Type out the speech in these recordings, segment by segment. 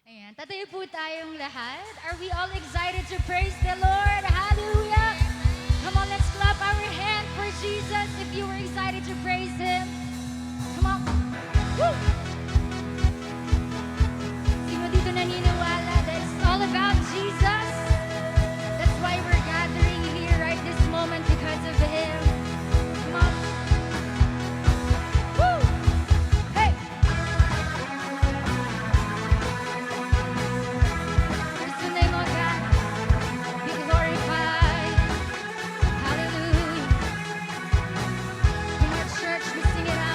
Ayan, tatayo po tayong lahat. Are we all excited to praise the Lord? Hallelujah! Come on, let's clap our hand for Jesus if you were excited to praise Him. Come on. Woo! Sino dito naniniwala that it's all about Jesus? That's why we're gathering here right this moment because of Him. Come on. Woo! Hey! Praise the name of God. Be glorified. Hallelujah. Come on, church, we sing it out.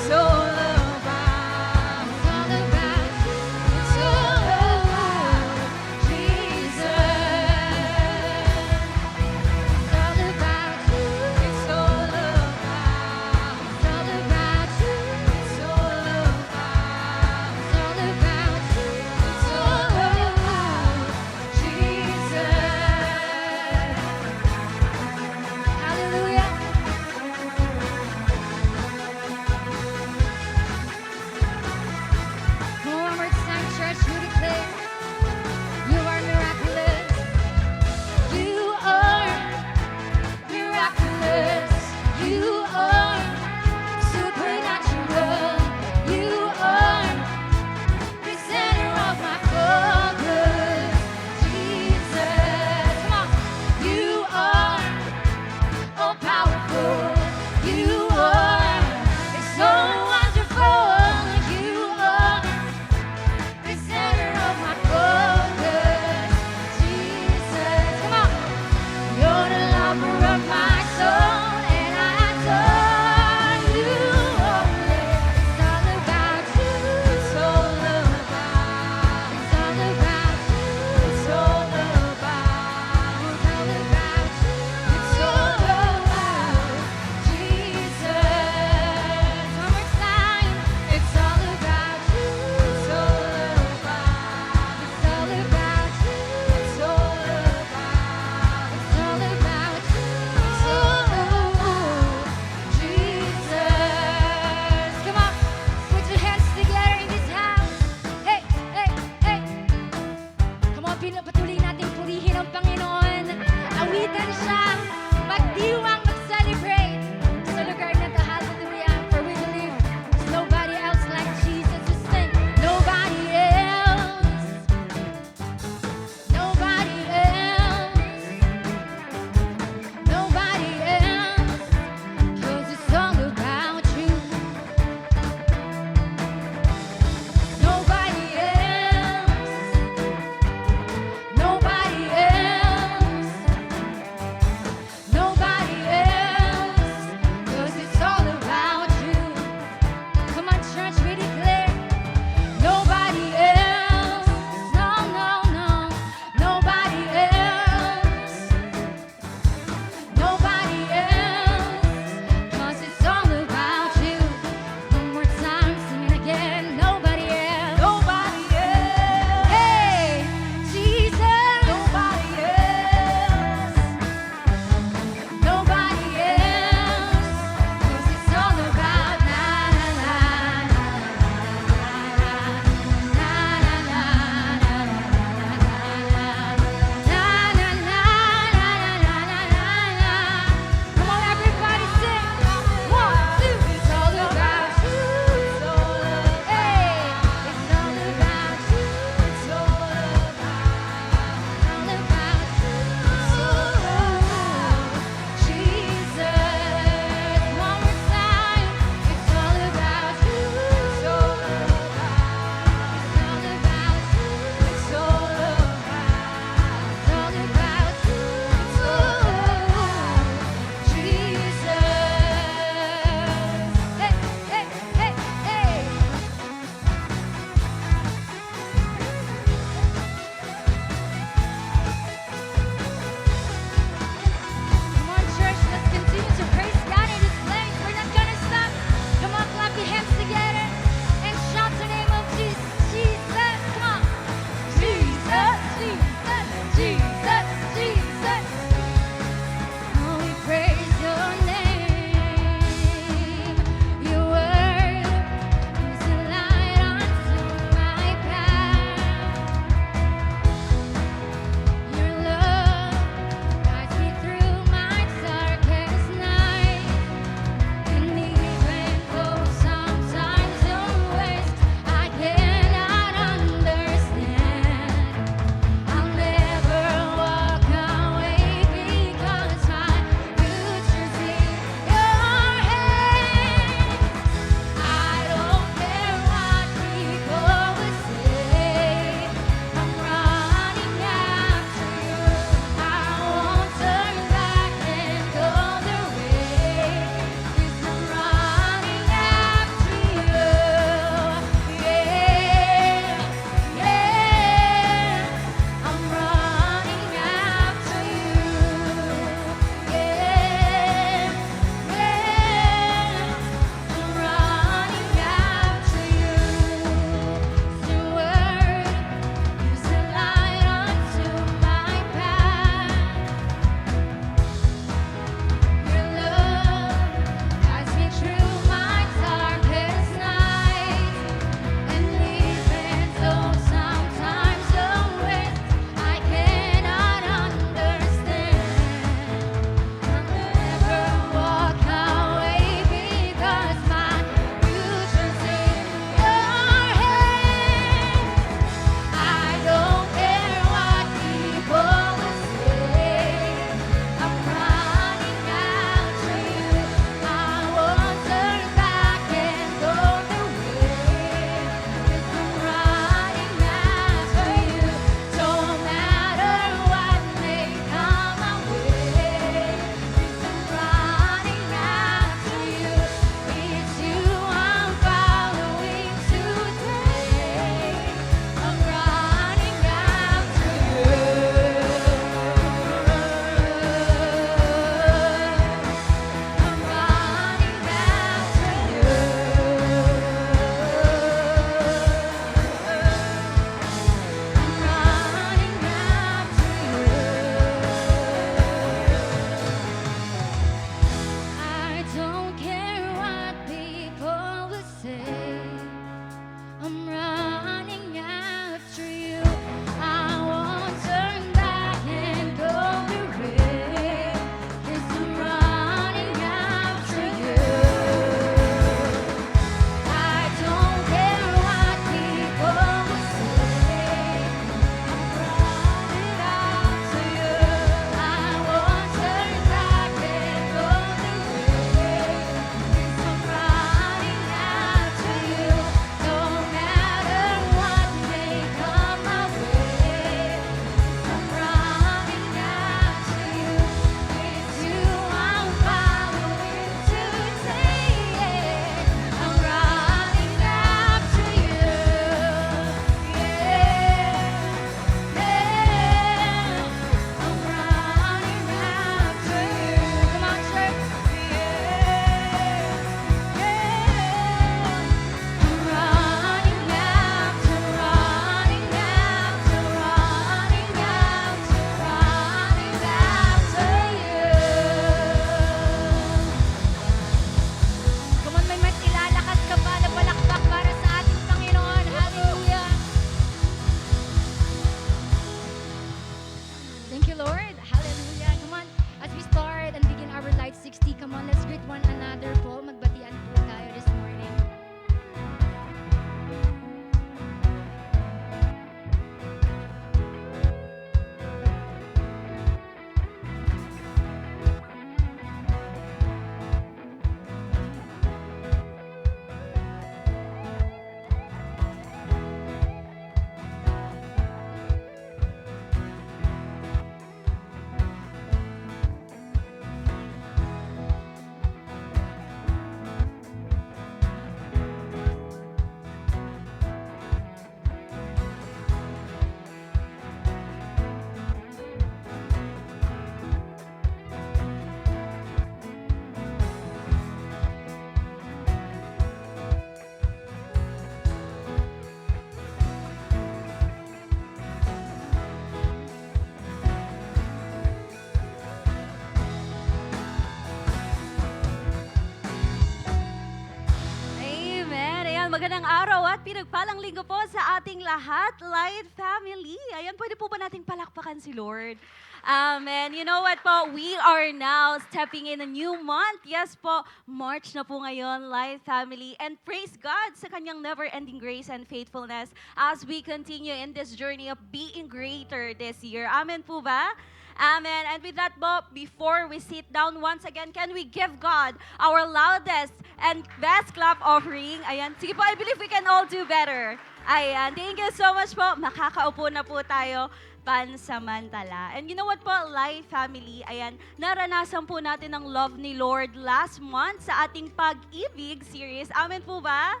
magandang araw at pinagpalang linggo po sa ating lahat, Light Family. Ayan, pwede po ba nating palakpakan si Lord? Amen. You know what po, we are now stepping in a new month. Yes po, March na po ngayon, Light Family. And praise God sa kanyang never-ending grace and faithfulness as we continue in this journey of being greater this year. Amen po ba? Amen. And with that po, before we sit down once again, can we give God our loudest and best clap offering? Ayan. Sige po, I believe we can all do better. Ayan. Thank you so much po. Makakaupo na po tayo pansamantala. And you know what po, Life Family, ayan, naranasan po natin ang love ni Lord last month sa ating Pag-ibig series. Amen po ba?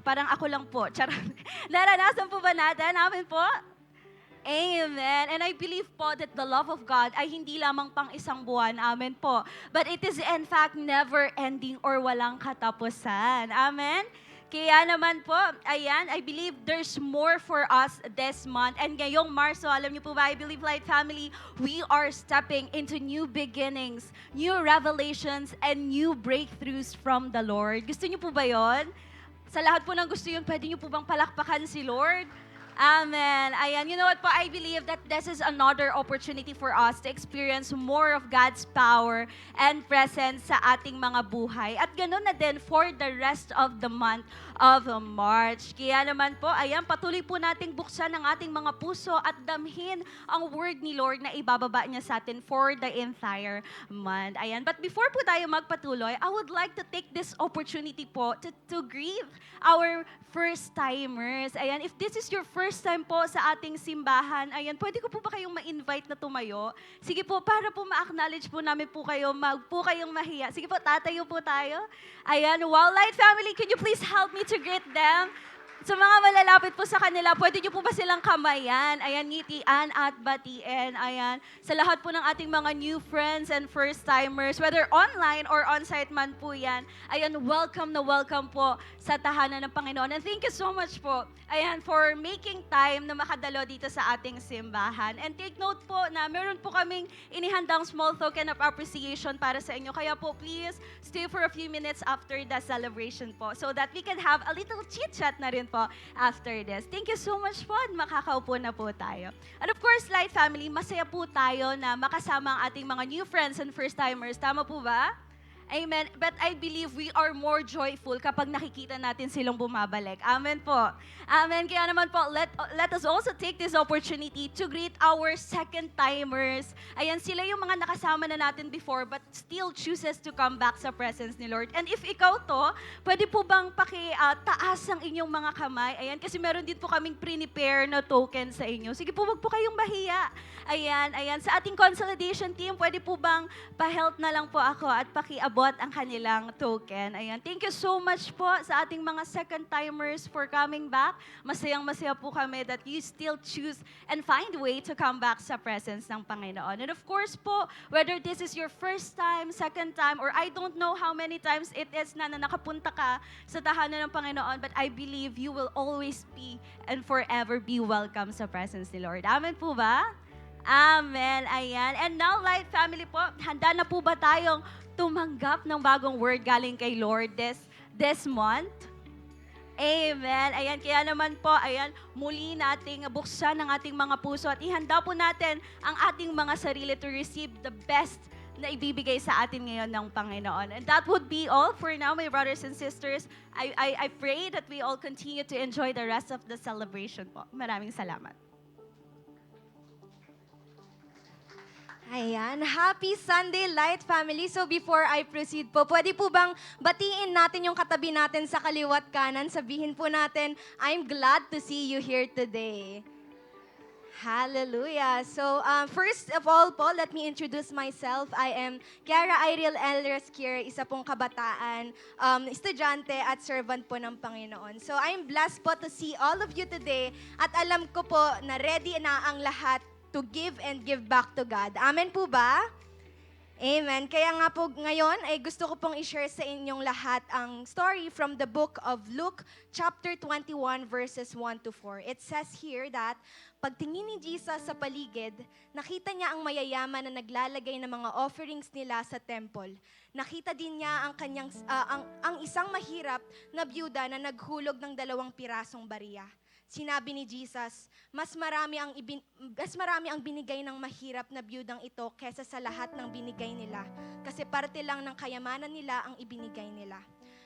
Parang ako lang po. Charot. Naranasan po ba natin? Amen po? Amen. And I believe po that the love of God ay hindi lamang pang isang buwan. Amen po. But it is in fact never ending or walang katapusan. Amen. Kaya naman po, ayan, I believe there's more for us this month. And ngayong Marso, alam niyo po ba, I believe Light Family, we are stepping into new beginnings, new revelations, and new breakthroughs from the Lord. Gusto niyo po ba yon? Sa lahat po ng gusto yun, pwede niyo po bang palakpakan si Lord? Amen. Ayan, you know what po, I believe that this is another opportunity for us to experience more of God's power and presence sa ating mga buhay. At ganoon na din for the rest of the month of March. Kaya naman po, ayan, patuloy po nating buksan ang ating mga puso at damhin ang word ni Lord na ibababa niya sa atin for the entire month. Ayan, but before po tayo magpatuloy, I would like to take this opportunity po to greet our first-timers. Ayan, if this is your first time po sa ating simbahan, ayan, pwede ko po ba kayong ma-invite na tumayo? Sige po, para po ma-acknowledge po namin po kayo, po kayong mahiya. Sige po, tatayo po tayo. Ayan, Light Family, can you please help me to greet them? Sa mga malalapit po sa kanila, pwede niyo po ba silang kamayan? Ayan, ngitian at batiin. Ayan, sa lahat po ng ating mga new friends and first-timers, whether online or on-site man po yan, ayan, welcome na welcome po sa tahanan ng Panginoon. And thank you so much po, ayan, for making time na makadalo dito sa ating simbahan. And take note po na meron po kaming inihandang small token of appreciation para sa inyo. Kaya po, please, stay for a few minutes after the celebration po so that we can have a little chit-chat na rin po after this. Thank you so much po. Makakaupo na po tayo. And of course, Light Family, masaya po tayo na makasama ang ating mga new friends and first-timers. Tama po ba? Amen. But I believe we are more joyful kapag nakikita natin silang bumabalik. Amen po. Amen. Kaya naman po, let us also take this opportunity to greet our second-timers. Ayan, sila yung mga nakasama na natin before but still chooses to come back sa presence ni Lord. And if ikaw to, pwede po bang taas ang inyong mga kamay? Ayan, kasi meron din po kaming prepare na token sa inyo. Sige po, wag po kayong mahiya. Ayan. Sa ating consolidation team, pwede po bang pa-help na lang po ako at pakiabot ang kanilang token. Ayan. Thank you so much po sa ating mga second-timers for coming back. Masayang-masaya po kami that you still choose and find a way to come back sa presence ng Panginoon. And of course po, whether this is your first time, second time, or I don't know how many times it is na nakapunta ka sa tahanan ng Panginoon, but I believe you will always be and forever be welcome sa presence ni Lord. Amen po ba? Amen. Ayan. And now, Light Family po, handa na po ba tayong tumanggap ng bagong word galing kay Lord this month? Amen. Ayan, kaya naman po, ayan, muli nating buksan ang ating mga puso at ihanda po natin ang ating mga sarili to receive the best na ibibigay sa atin ngayon ng Panginoon. And that would be all for now, my brothers and sisters. I pray that we all continue to enjoy the rest of the celebration po. Maraming salamat. Ayan, happy Sunday, Light Family. So before I proceed po, pwede po bang batiin natin yung katabi natin sa kaliwat kanan? Sabihin po natin, I'm glad to see you here today. Hallelujah. So first of all po, let me introduce myself. I am Kiara Iril L. Resquier, isa pong kabataan, estudyante at servant po ng Panginoon. So I'm blessed po to see all of you today at alam ko po na ready na ang lahat to give and give back to God. Amen po ba? Amen. Kaya nga po ngayon ay gusto ko pong i-share sa inyong lahat ang story from the book of Luke chapter 21 verses 1 to 4. It says here that pagtingin ni Jesus sa paligid, nakita niya ang mayayaman na naglalagay ng mga offerings nila sa temple. Nakita din niya ang isang mahirap na byuda na naghulog ng 2 pirasong bariya. Sinabi ni Jesus, mas marami ang binigay ng mahirap na byudang ito kesa sa lahat ng binigay nila. Kasi parte lang ng kayamanan nila ang ibinigay nila.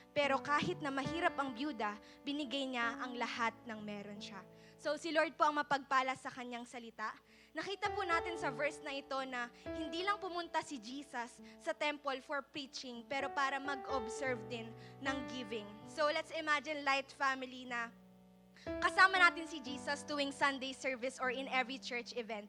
Pero kahit na mahirap ang byuda, binigay niya ang lahat ng meron siya. So si Lord po ang mapagpala sa kanyang salita. Nakita po natin sa verse na ito na hindi lang pumunta si Jesus sa temple for preaching, pero para mag-observe din ng giving. So let's imagine Light Family na kasama natin si Jesus tuwing Sunday service or in every church event.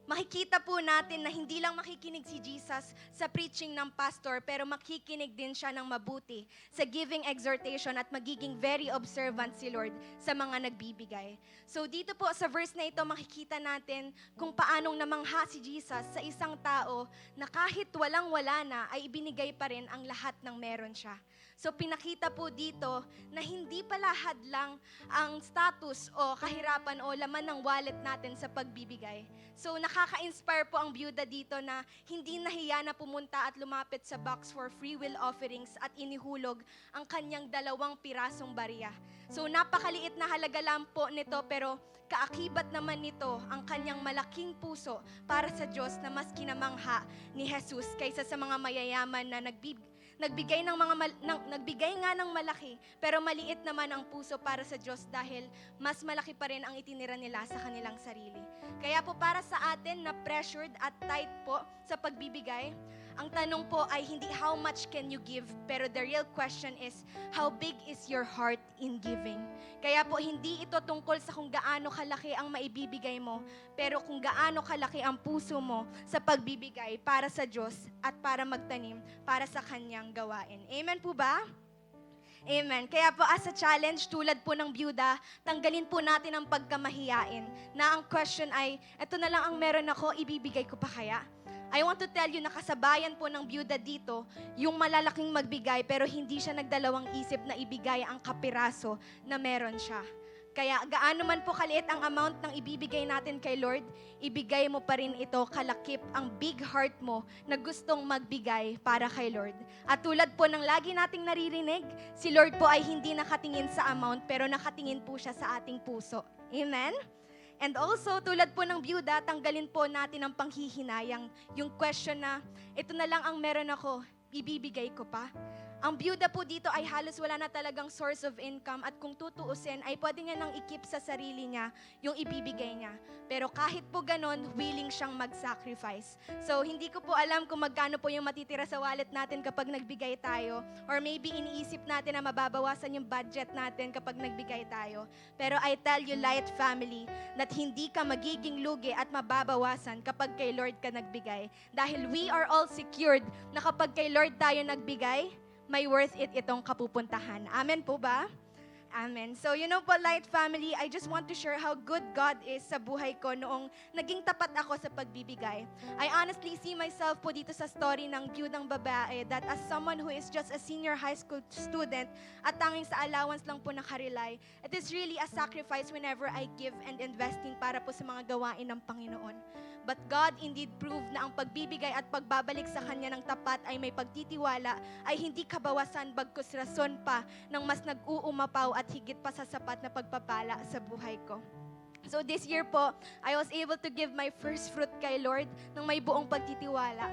Makikita po natin na hindi lang makikinig si Jesus sa preaching ng pastor, pero makikinig din siya ng mabuti sa giving exhortation at magiging very observant si Lord sa mga nagbibigay. So dito po sa verse na ito, makikita natin kung paanong namangha si Jesus sa isang tao na kahit walang-wala na, ay ibinigay pa rin ang lahat ng meron siya. So pinakita po dito na hindi pala hadlang ang status o kahirapan o laman ng wallet natin sa pagbibigay. So nakaka-inspire po ang byuda dito na hindi nahiya na pumunta at lumapit sa box for free will offerings at inihulog ang kanyang 2 pirasong bariya. So napakaliit na halaga lang po nito, pero kaakibat naman nito ang kanyang malaking puso para sa Diyos na mas kinamangha ni Jesus kaysa sa mga mayayaman na nagbigay nga ng malaki, pero maliit naman ang puso para sa Diyos dahil mas malaki pa rin ang itinira nila sa kanilang sarili. Kaya po para sa atin na pressured at tight po sa pagbibigay, ang tanong po ay hindi how much can you give, pero the real question is how big is your heart in giving. Kaya po hindi ito tungkol sa kung gaano kalaki ang maibibigay mo, pero kung gaano kalaki ang puso mo sa pagbibigay para sa Diyos at para magtanim para sa kanyang gawain. Amen po ba? Amen. Kaya po as a challenge, tulad po ng byuda, tanggalin po natin ang pagkamahiyain na ang question ay, eto na lang ang meron ako, ibibigay ko pa kaya? I want to tell you na kasabayan po ng byuda dito, yung malalaking magbigay pero hindi siya nagdalawang isip na ibigay ang kapiraso na meron siya. Kaya gaano man po kaliit ang amount ng ibibigay natin kay Lord, ibigay mo pa rin ito kalakip ang big heart mo na gustong magbigay para kay Lord. At tulad po ng lagi nating naririnig, si Lord po ay hindi nakatingin sa amount pero nakatingin po siya sa ating puso. Amen? And also, tulad po ng byuda, tanggalin po natin ang panghihinayang. Yung question na, ito na lang ang meron ako, ibibigay ko pa. Ang byuda po dito ay halos wala na talagang source of income at kung tutuusin ay pwede niya nang ikip sa sarili niya yung ibibigay niya. Pero kahit po ganon, willing siyang mag-sacrifice. So hindi ko po alam kung magkano po yung matitira sa wallet natin kapag nagbigay tayo, or maybe iniisip natin na mababawasan yung budget natin kapag nagbigay tayo. Pero I tell you, Light Family, that hindi ka magiging lugi at mababawasan kapag kay Lord ka nagbigay. Dahil we are all secured na kapag kay Lord tayo nagbigay, may worth it itong kapupuntahan. Amen po ba? Amen. So you know po, Light Family, I just want to share how good God is sa buhay ko noong naging tapat ako sa pagbibigay. I honestly see myself po dito sa story ng byudang babae that as someone who is just a senior high school student at tanging sa allowance lang po nakarely, it is really a sacrifice whenever I give and investing para po sa mga gawain ng Panginoon. But God indeed proved na ang pagbibigay at pagbabalik sa Kanya ng tapat ay may pagtitiwala, ay hindi kabawasan bagkus rason pa ng mas nag-uumapaw at higit pa sa sapat na pagpapala sa buhay ko. So this year po, I was able to give my first fruit kay Lord ng may buong pagtitiwala.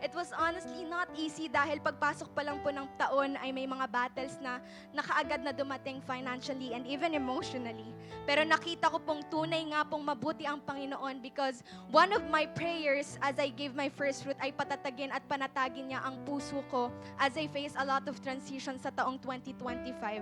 It was honestly not easy dahil pagpasok pa lang po ng taon ay may mga battles na nakaagad na dumating financially and even emotionally. Pero nakita ko pong tunay nga pong mabuti ang Panginoon because one of my prayers as I gave my first fruit ay patatagin at panatagin niya ang puso ko as I face a lot of transition sa taong 2025.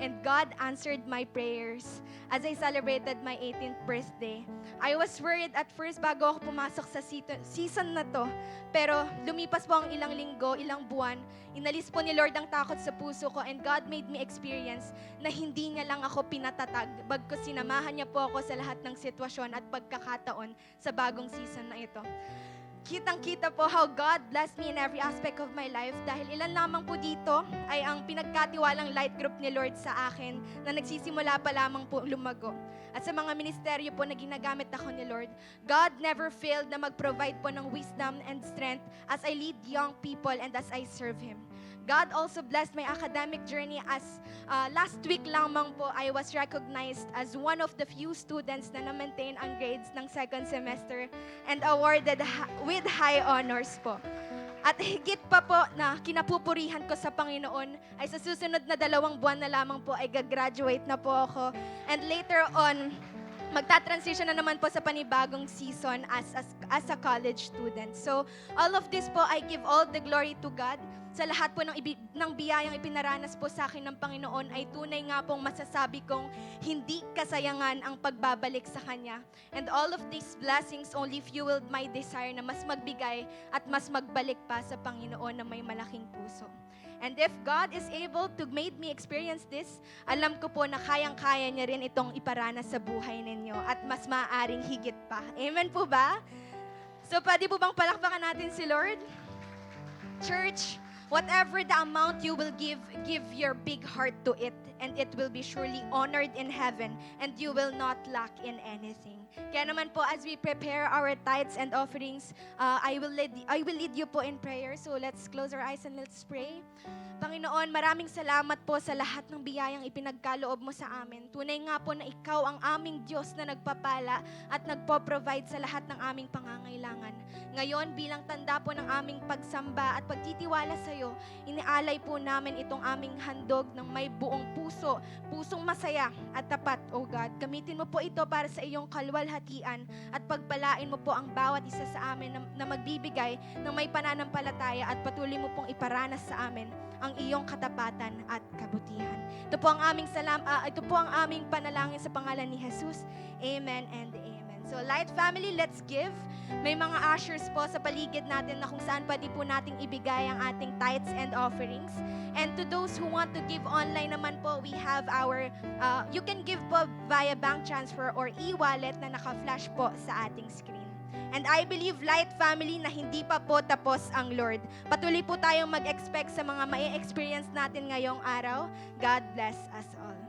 And God answered my prayers as I celebrated my 18th birthday. I was worried at first bago ako pumasok sa season na to. Pero lumipas po ang ilang linggo, ilang buwan, inalis po ni Lord ang takot sa puso ko and God made me experience na hindi niya lang ako pinatatag, bagkus sinamahan niya po ako sa lahat ng sitwasyon at pagkakataon sa bagong season na ito. kitang-kita po how God blessed me in every aspect of my life dahil ilan lamang po dito ay ang pinagkatiwalang light group ni Lord sa akin na nagsisimula pa lamang po lumago. At sa mga ministeryo po na ginagamit ako ni Lord, God never failed na mag-provide po ng wisdom and strength as I lead young people and as I serve Him. God also blessed my academic journey as last week lamang po I was recognized as one of the few students na na-maintain ang grades ng second semester and awarded with high honors po. At higit pa po na kinapupurihan ko sa Panginoon ay sa susunod na 2 buwan na lamang po ay gagraduate na po ako. And later on, magta-transition na naman po sa panibagong season as a college student. So, all of this po, I give all the glory to God. Sa lahat po ng biyayang ipinaranas po sa akin ng Panginoon ay tunay nga pong masasabi kong hindi kasayangan ang pagbabalik sa Kanya. And all of these blessings only fueled my desire na mas magbigay at mas magbalik pa sa Panginoon na may malaking puso. And if God is able to make me experience this, alam ko po na kayang-kaya niya rin itong iparanas sa buhay ninyo at mas maaaring higit pa. Amen po ba? So, pwede po bang palakpakan natin si Lord? Church, whatever the amount you will give your big heart to it, and it will be surely honored in heaven, and you will not lack in anything. Kaya naman po, as we prepare our tithes and offerings, I will lead you po in prayer. So let's close our eyes and let's pray. Panginoon, maraming salamat po sa lahat ng biyayang ipinagkaloob mo sa amin. Tunay nga po na ikaw ang aming Diyos na nagpapala at nagpo-provide sa lahat ng aming pangangailangan. Ngayon, bilang tanda po ng aming pagsamba at pagtitiwala sa iyo, inialay po namin itong aming handog ng may buong puso, pusong masaya at tapat, O God. Gamitin mo po ito para sa iyong kalwalhatian at pagpalain mo po ang bawat isa sa amin na magbibigay ng may pananampalataya at patuloy mo pong iparanas sa amin ang iyong katapatan at kabutihan. Ito po ang aming panalangin sa pangalan ni Jesus. Amen and amen. So Light Family, let's give. May mga ushers po sa paligid natin na kung saan pwede po nating ibigay ang ating tithes and offerings. And to those who want to give online naman po, we have you can give po via bank transfer or e-wallet na naka-flash po sa ating screen. And I believe, Light Family, na hindi pa po tapos ang Lord. Patuloy po tayong mag-expect sa mga mai-experience natin ngayong araw. God bless us all.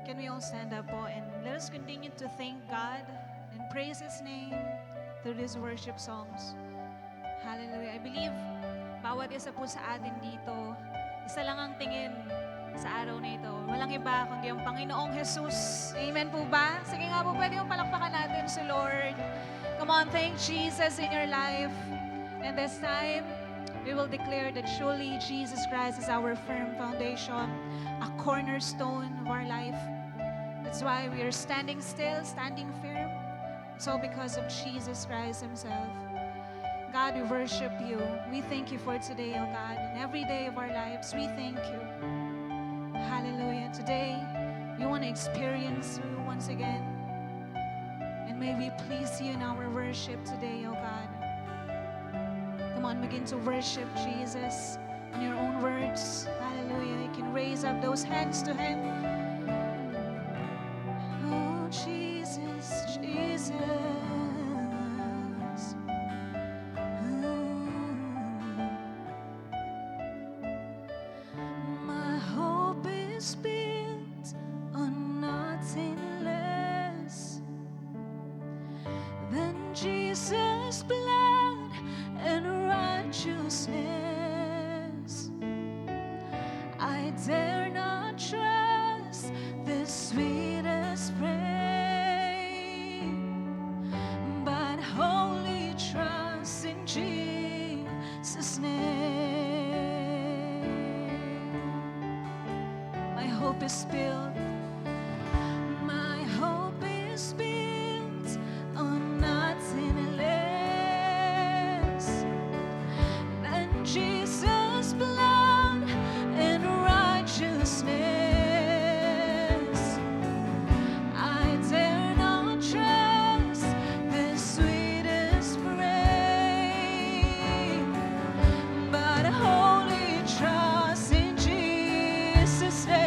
Can we all stand up po and let us continue to thank God and praise His name through these worship songs. Hallelujah. I believe bawat isa po sa atin dito, isa lang ang tingin sa araw na ito. Walang iba kundi ang Panginoong Jesus. Amen po ba? Sige nga po, pwede yung palakpakan natin si Lord. Come on, thank Jesus in your life. And this time, we will declare that surely Jesus Christ is our firm foundation, a cornerstone of our life. That's why we are standing still, standing firm. It's all because of Jesus Christ Himself. God, we worship you. We thank you for today, oh God. And every day of our lives, we thank you. Hallelujah. Today, we want to experience you once again. And may we please you in our worship today, oh God. Come on, begin to worship Jesus in your own words. Hallelujah. You can raise up those hands to Him. Oh, Jesus, Jesus. My hope is built on nothing less than Jesus' blood and righteousness. I dare not trust the sweetest frame, but wholly hope is built. My hope is built on nothing less than Jesus' blood and righteousness. I dare not trust the sweetest frame, but wholly trust in Jesus' name.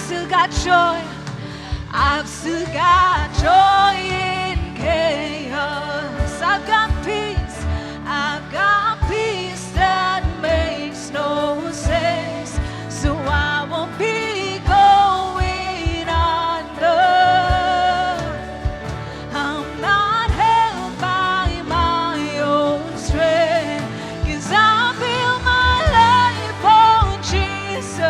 still got joy. I've still got joy in chaos. I've got peace. I've got peace that makes no sense. So I won't be going under. I'm not held by my own strength, 'cause I build my life on Jesus,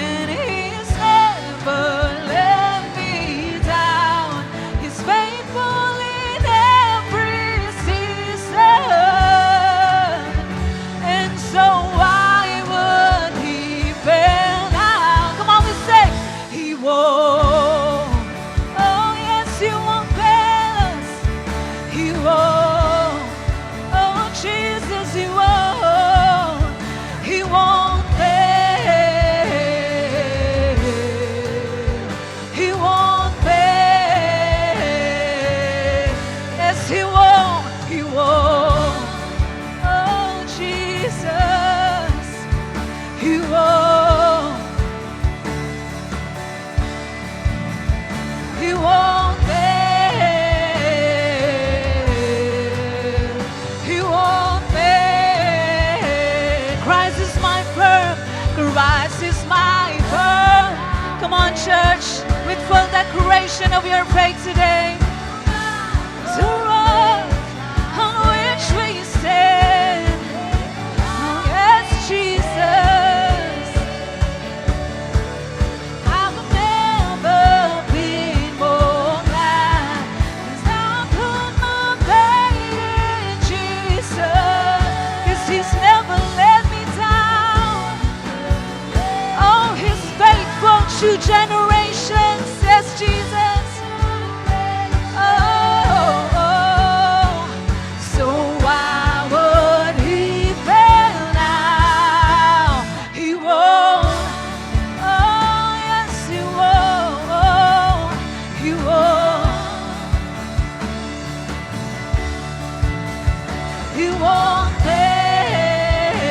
and He's never let me down. He's faithful in every season, and so why would He fail now? Come on, we say He won't. Oh yes, He won't fail us. He won't. Oh Jesus, He won't. He won't fail. He won't fail. Yes, He won't. He won't. Oh Jesus, He won't. He won't fail. He won't fail. Christ is my firm. Christ is my firm. Come on, church, with full declaration of your faith today. The rock on which we stand. Oh, yes, Jesus. I've never been more glad, 'cause I put my faith in Jesus, 'cause He's never let me down. Oh, He's faithful to generations, says Jesus. Oh, oh. So why would He fail now? He won't. Oh, yes, He won't. He won't. He won't fail.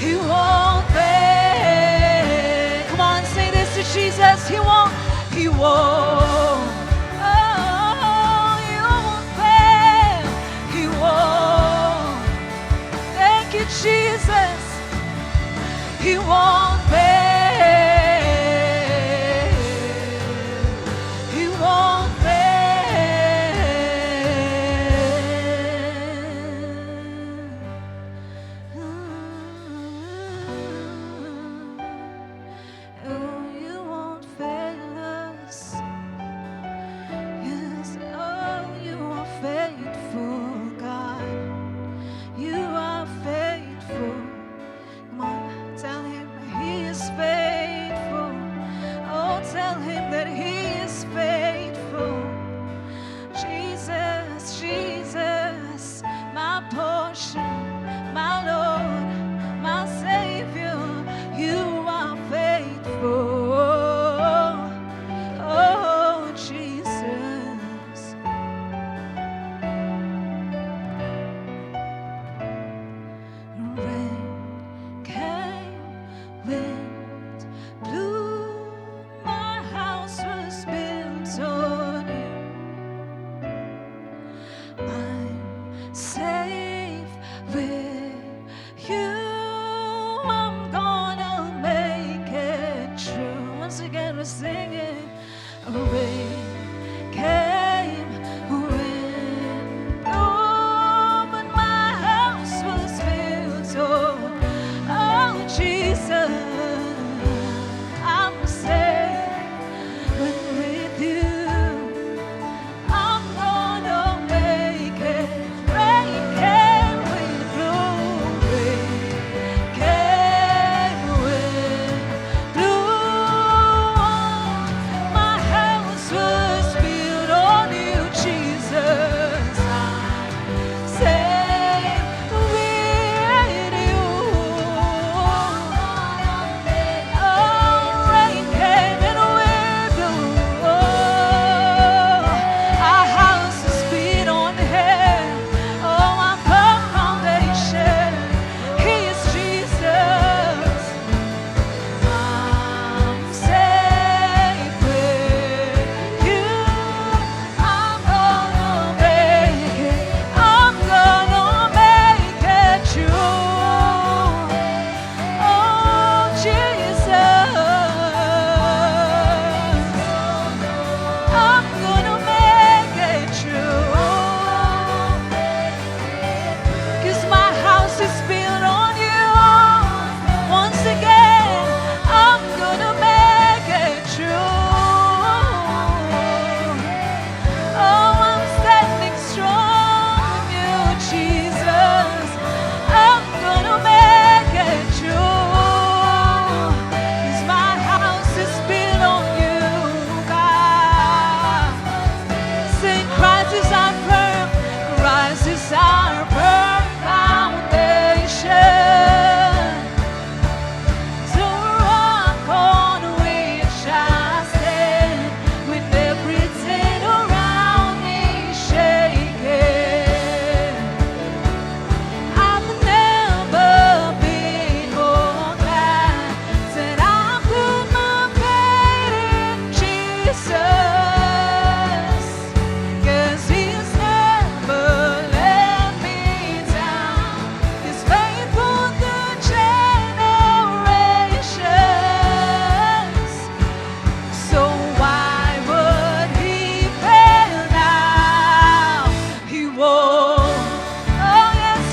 He won't fail. Come on, say this to Jesus. He won't. He won't. Oh, He won't fail. He won't. Thank you, Jesus. He won't fail. He won't fail. Oh, You won't fail us. Yes, oh, You are faithful, God. You are faithful. Come on, tell Him He is faithful. Oh, tell Him that He is faithful. Jesus, Jesus, my portion, my Lord, my Savior, You are faithful. Oh, Jesus. Rain came, wind blew, my house was built on You. I'm safe with You. I'm gonna make it true. Once again, we're singing. Rain came, wind blew, but my house was built on. Oh, Jesus, I'm safe with You. I'm gonna make it. Rain came, wind blew, rain came, wind blew. My house was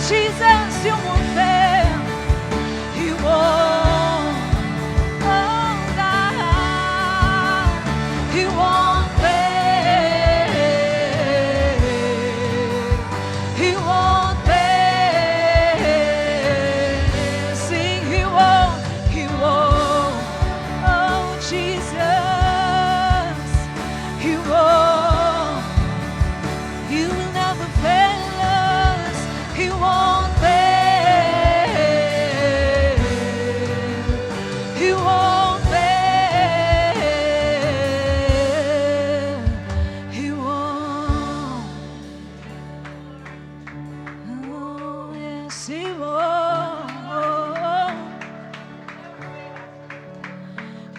Jesus, you won't fail. You won't. Oh, God. You won't fail. He won't fail. Sing, He won't. He won't. Oh, Jesus. He won't. You will never fail us. He won't fail. He won't fail. He won't. Oh, yes, He won't.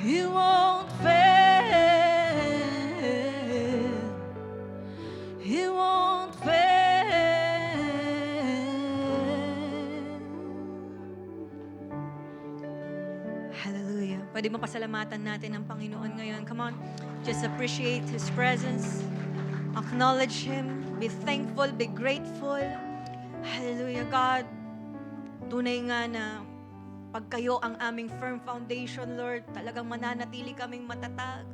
He won't fail. He won't fail. Hallelujah. Pwede mo pasalamatan natin ang Panginoon ngayon. Come on. Just appreciate His presence. Acknowledge Him. Be thankful. Be grateful. Hallelujah, God. Tunay nga na pag kayo ang aming firm foundation, Lord, talagang mananatili kaming matatag.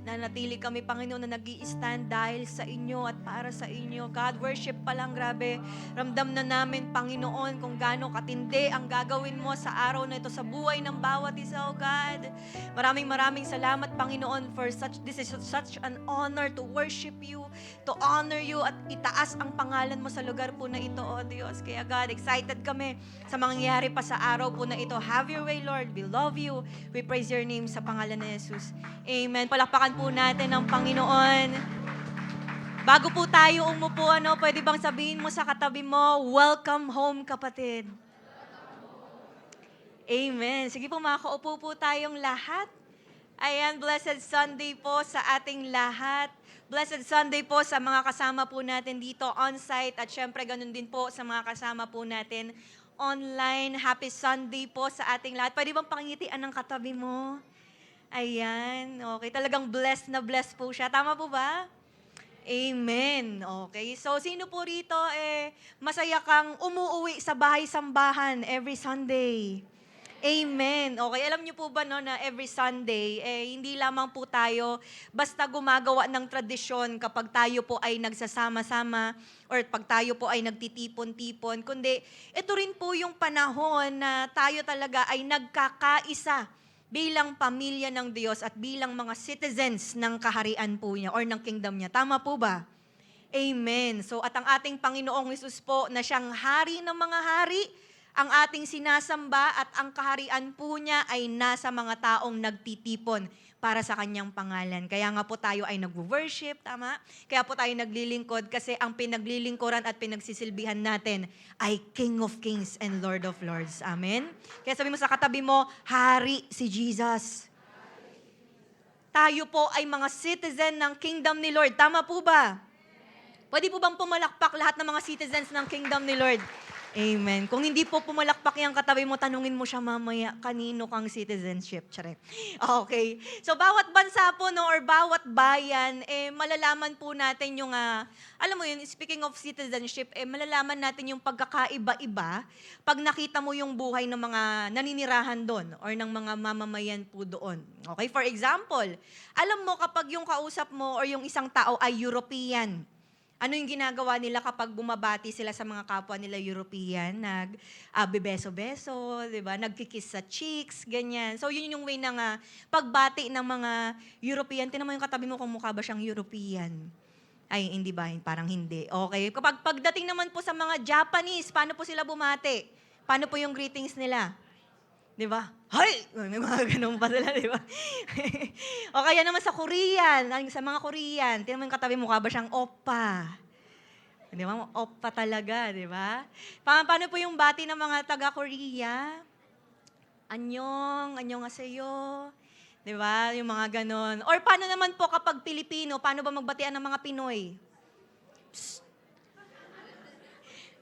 Nanatili kami, Panginoon, na nag-i-stand dahil sa inyo at para sa inyo. God, worship pa lang, grabe. Ramdam na namin, Panginoon, kung gaano katindi ang gagawin mo sa araw na ito, sa buhay ng bawat isa, oh God. Maraming salamat, Panginoon, for this is such an honor to worship you, to honor you, at itaas ang pangalan mo sa lugar po na ito, oh Diyos. Kaya God, excited kami sa mangyayari pa sa araw po na ito. Have your way, Lord. We love you. We praise your name sa pangalan ni Jesus. Amen. Palakpakan po natin ang Panginoon. Bago po tayo umupo, pwede bang sabihin mo sa katabi mo, welcome home, kapatid. Amen. Sige po, makaupo po tayong lahat. Ayan, blessed Sunday po sa ating lahat. Blessed Sunday po sa mga kasama po natin dito on-site at syempre ganun din po sa mga kasama po natin online. Happy Sunday po sa ating lahat. Pwede bang pangingitian ng katabi mo? Ayan, okay. Talagang blessed na blessed po siya. Tama po ba? Amen. Okay. So, sino po rito masaya kang umuuwi sa bahay-sambahan every Sunday? Amen. Okay, alam niyo po ba na every Sunday, hindi lamang po tayo basta gumagawa ng tradisyon kapag tayo po ay nagsasama-sama or pag tayo po ay nagtitipon-tipon, kundi ito rin po yung panahon na tayo talaga ay nagkakaisa bilang pamilya ng Diyos at bilang mga citizens ng kaharian po niya or ng kingdom niya. Tama po ba? Amen. So at ang ating Panginoong Hesus po na siyang hari ng mga hari, ang ating sinasamba at ang kaharian po niya ay nasa mga taong nagtitipon para sa kanyang pangalan. Kaya nga po tayo ay nag-worship, tama? Kaya po tayo naglilingkod kasi ang pinaglilingkuran at pinagsisilbihan natin ay King of Kings and Lord of Lords. Amen? Kaya sabi mo sa katabi mo, Hari si Jesus. Tayo po ay mga citizen ng kingdom ni Lord. Tama po ba? Pwede po bang pumalakpak lahat ng mga citizens ng kingdom ni Lord? Amen. Kung hindi po pumalakpak yung katabi mo, tanungin mo siya mamaya, kanino kang citizenship? Tsare. Okay. So, bawat bansa po, or bawat bayan, malalaman po natin yung, alam mo yun, speaking of citizenship, malalaman natin yung pagkakaiba-iba pag nakita mo yung buhay ng mga naninirahan doon or ng mga mamamayan po doon. Okay? For example, alam mo kapag yung kausap mo or yung isang tao ay European, ano yung ginagawa nila kapag bumabati sila sa mga kapwa nila European? Bebeso-beso, di ba? Nagkikiss sa cheeks, ganyan. So, yun yung way ng pagbati ng mga European. Tinan mo yung katabi mo kung mukha ba siyang European. Ay, hindi ba? Parang hindi. Okay. Kapag pagdating naman po sa mga Japanese, paano po sila bumati? Paano po yung greetings nila? Di ba? Hay! May mga ganun pa sila, di ba? O kaya naman sa Korean, sa mga Korean, tinan mo yung katabi mukha ba siyang oppa? Di ba? Oppa talaga, di ba? Paano po yung bati ng mga taga-Korea? Anyong aseyo. Di ba? Yung mga ganon. Or paano naman po kapag Pilipino, paano ba magbatian ng mga Pinoy? Psst.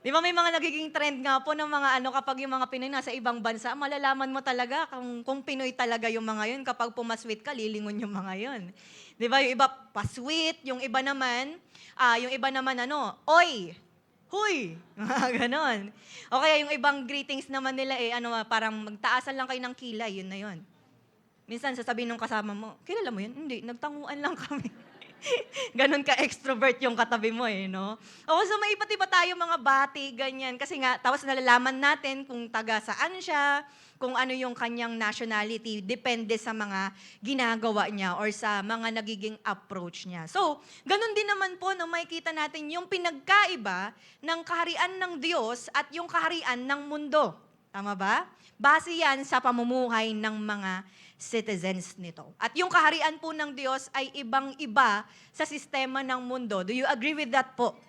Di ba may mga nagiging trend nga po ng mga kapag yung mga Pinoy nasa ibang bansa, malalaman mo talaga kung Pinoy talaga yung mga yun. Kapag pumasweet ka, lilingon yung mga yun. Di ba? Yung iba pasweet, yung iba naman oy, huy! Mga ganon. O kaya yung ibang greetings naman nila parang magtaasan lang kayo ng kilay, yun na yun. Minsan sasabihin nung kasama mo, kilala mo yun? Hindi, nagtanguan lang kami. Ganon ka-extrovert yung katabi mo no? O, so may iba't iba tayo mga bati, ganyan. Kasi nga, tapos nalalaman natin kung taga saan siya, kung ano yung kanyang nationality, depende sa mga ginagawa niya or sa mga nagiging approach niya. So, ganon din naman po na makikita natin yung pinagkaiba ng kaharian ng Diyos at yung kaharian ng mundo. Tama ba? Base yan sa pamumuhay ng mga citizens nito. At yung kaharian po ng Diyos ay ibang-iba sa sistema ng mundo. Do you agree with that po?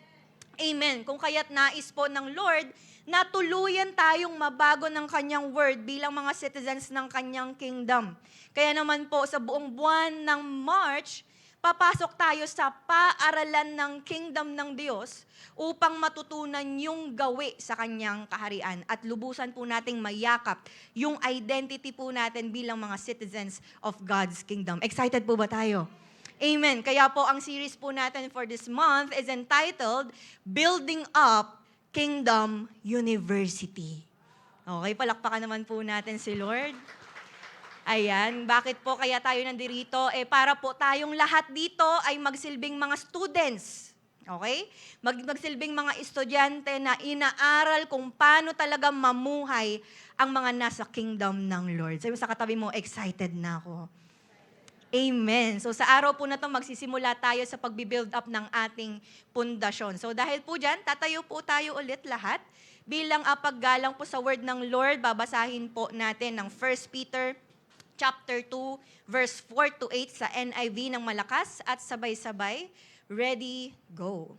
Amen. Kung kaya't nais po ng Lord na tuluyan tayong mabago ng kanyang word bilang mga citizens ng kanyang kingdom. Kaya naman po sa buong buwan ng March, papasok tayo sa paaralan ng kingdom ng Diyos upang matutunan yung gawi sa kanyang kaharian at lubusan po nating mayakap yung identity po natin bilang mga citizens of God's kingdom. Excited po ba tayo? Amen. Kaya po ang series po natin for this month is entitled Building Up Kingdom University. Okay, palakpakan naman po natin si Lord. Ayan, bakit po kaya tayo nandirito? Para po tayong lahat dito ay magsilbing mga students. Okay? Magsilbing mga estudyante na inaaral kung paano talaga mamuhay ang mga nasa kingdom ng Lord. Sabi mo sa katabi mo, excited na ako. Amen. So sa araw po na to magsisimula tayo sa pagbi-build up ng ating pundasyon. So dahil po dyan, tatayo po tayo ulit lahat. Bilang paggalang po sa word ng Lord, babasahin po natin ng 1 Peter chapter 2, verse 4 to 8 sa NIV ng malakas at sabay-sabay. Ready, go.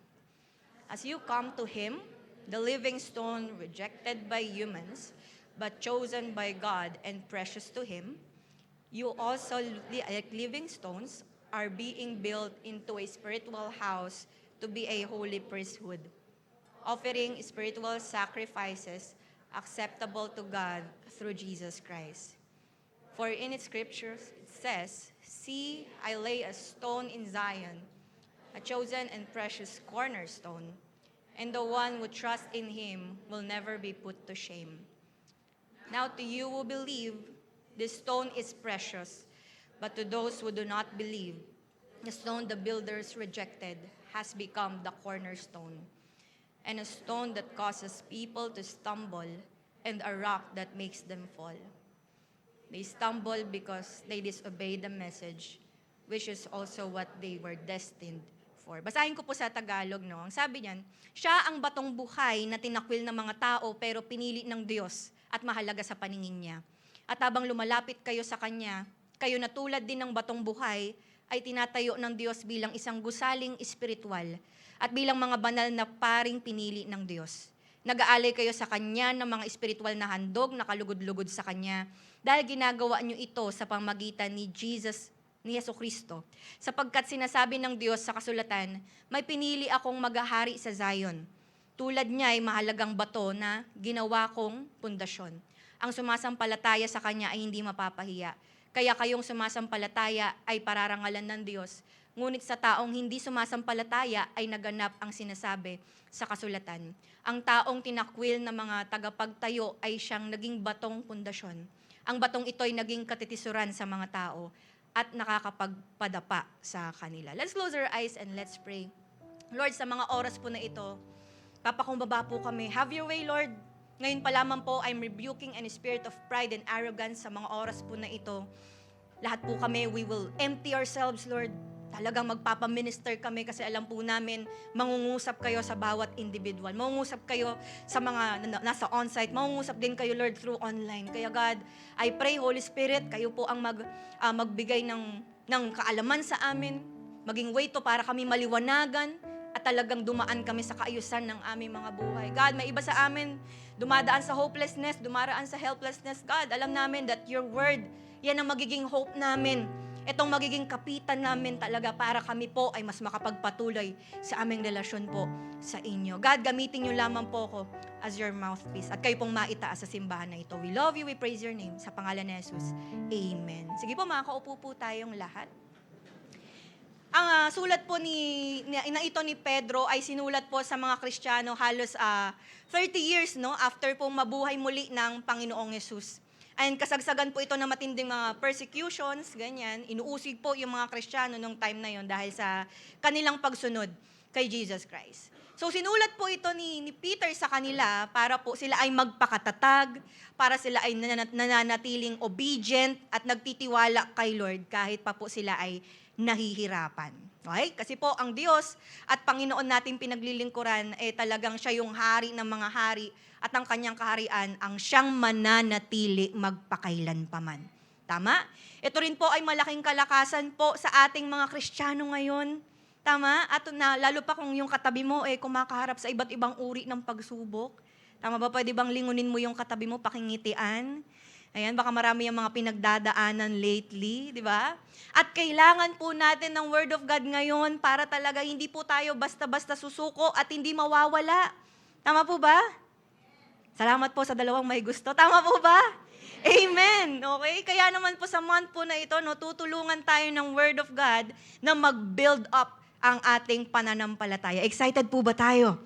As you come to Him, the living stone rejected by humans, but chosen by God and precious to Him, you also, like living stones, are being built into a spiritual house to be a holy priesthood, offering spiritual sacrifices acceptable to God through Jesus Christ. For in its scriptures it says, "See, I lay a stone in Zion, a chosen and precious cornerstone, and the one who trusts in Him will never be put to shame." Now to you who believe, this stone is precious, but to those who do not believe, the stone the builders rejected has become the cornerstone, and a stone that causes people to stumble, and a rock that makes them fall. They stumble because they disobey the message, which is also what they were destined for. Basahin ko po sa Tagalog, no? Ang sabi niyan, siya ang batong buhay na tinakwil ng mga tao pero pinili ng Diyos at mahalaga sa paningin niya. At habang lumalapit kayo sa Kanya, kayo na tulad din ng batong buhay ay tinatayo ng Diyos bilang isang gusaling espiritual at bilang mga banal na paring pinili ng Diyos. Nag-aalay kayo sa Kanya ng mga espiritual na handog na kalugod-lugod sa Kanya dahil ginagawa niyo ito sa pamamagitan ni Jesucristo. Sapagkat sinasabi ng Diyos sa kasulatan, may pinili akong maghahari sa Zion. Tulad niya ay mahalagang bato na ginawa kong pundasyon. Ang sumasampalataya sa Kanya ay hindi mapapahiya. Kaya kayong sumasampalataya ay pararangalan ng Diyos. Ngunit sa taong hindi sumasampalataya ay naganap ang sinasabi sa kasulatan. Ang taong tinakwil ng mga tagapagtayo ay siyang naging batong pundasyon. Ang batong ito ay naging katitisuran sa mga tao at nakakapagpadapa sa kanila. Let's close our eyes and let's pray. Lord, sa mga oras po na ito, papakumbaba po kami. Have your way, Lord. Ngayon pa lamang po, I'm rebuking any spirit of pride and arrogance sa mga oras po na ito. Lahat po kami, we will empty ourselves, Lord. Talagang magpapaminister kami kasi alam po namin, mangungusap kayo sa bawat individual. Mangungusap kayo sa mga nasa on-site. Mangungusap din kayo, Lord, through online. Kaya God, I pray, Holy Spirit, kayo po ang magbigay ng kaalaman sa amin, maging way to para kami maliwanagan, at talagang dumaan kami sa kaayusan ng aming mga buhay. God, may iba sa amin, dumadaan sa hopelessness, dumaraan sa helplessness. God, alam namin that your word, yan ang magiging hope namin. Itong magiging kapitan namin talaga para kami po ay mas makapagpatuloy sa aming relasyon po sa inyo. God, gamitin niyo lamang po ko as your mouthpiece at kayo pong maitaas sa simbahan na ito. We love you, we praise your name. Sa pangalan ni Jesus, Amen. Sige po, makakaupo po tayong lahat. Ang sulat po na ito ni Pedro ay sinulat po sa mga Kristiyano halos 30 years after po mabuhay muli ng Panginoong Yesus. And kasagsagan po ito ng matinding mga persecutions, ganyan. Inuusig po yung mga Kristiyano nung time na yon dahil sa kanilang pagsunod kay Jesus Christ. So sinulat po ito ni Peter sa kanila para po sila ay magpakatatag, para sila ay nananatiling obedient at nagtitiwala kay Lord kahit pa po sila ay nahihirapan. Okay? Kasi po ang Diyos at Panginoon nating pinaglilingkuran talagang siya yung hari ng mga hari at ang kanyang kaharian ang siyang mananatili magpakailanpaman. Tama? Ito rin po ay malaking kalakasan po sa ating mga Kristiyano ngayon. Tama? At lalo pa kung yung katabi mo kumakaharap sa iba't ibang uri ng pagsubok. Tama ba? Pwede bang lingunin mo yung katabi mo, pakingitian? Ayan, baka marami yung mga pinagdadaanan lately, di ba? At kailangan po natin ng Word of God ngayon para talaga hindi po tayo basta-basta susuko at hindi mawawala. Tama po ba? Salamat po sa dalawang may gusto. Tama po ba? Amen. Okay? Kaya naman po sa month po na ito, tutulungan tayo ng Word of God na mag-build up ang ating pananampalataya. Excited po ba tayo?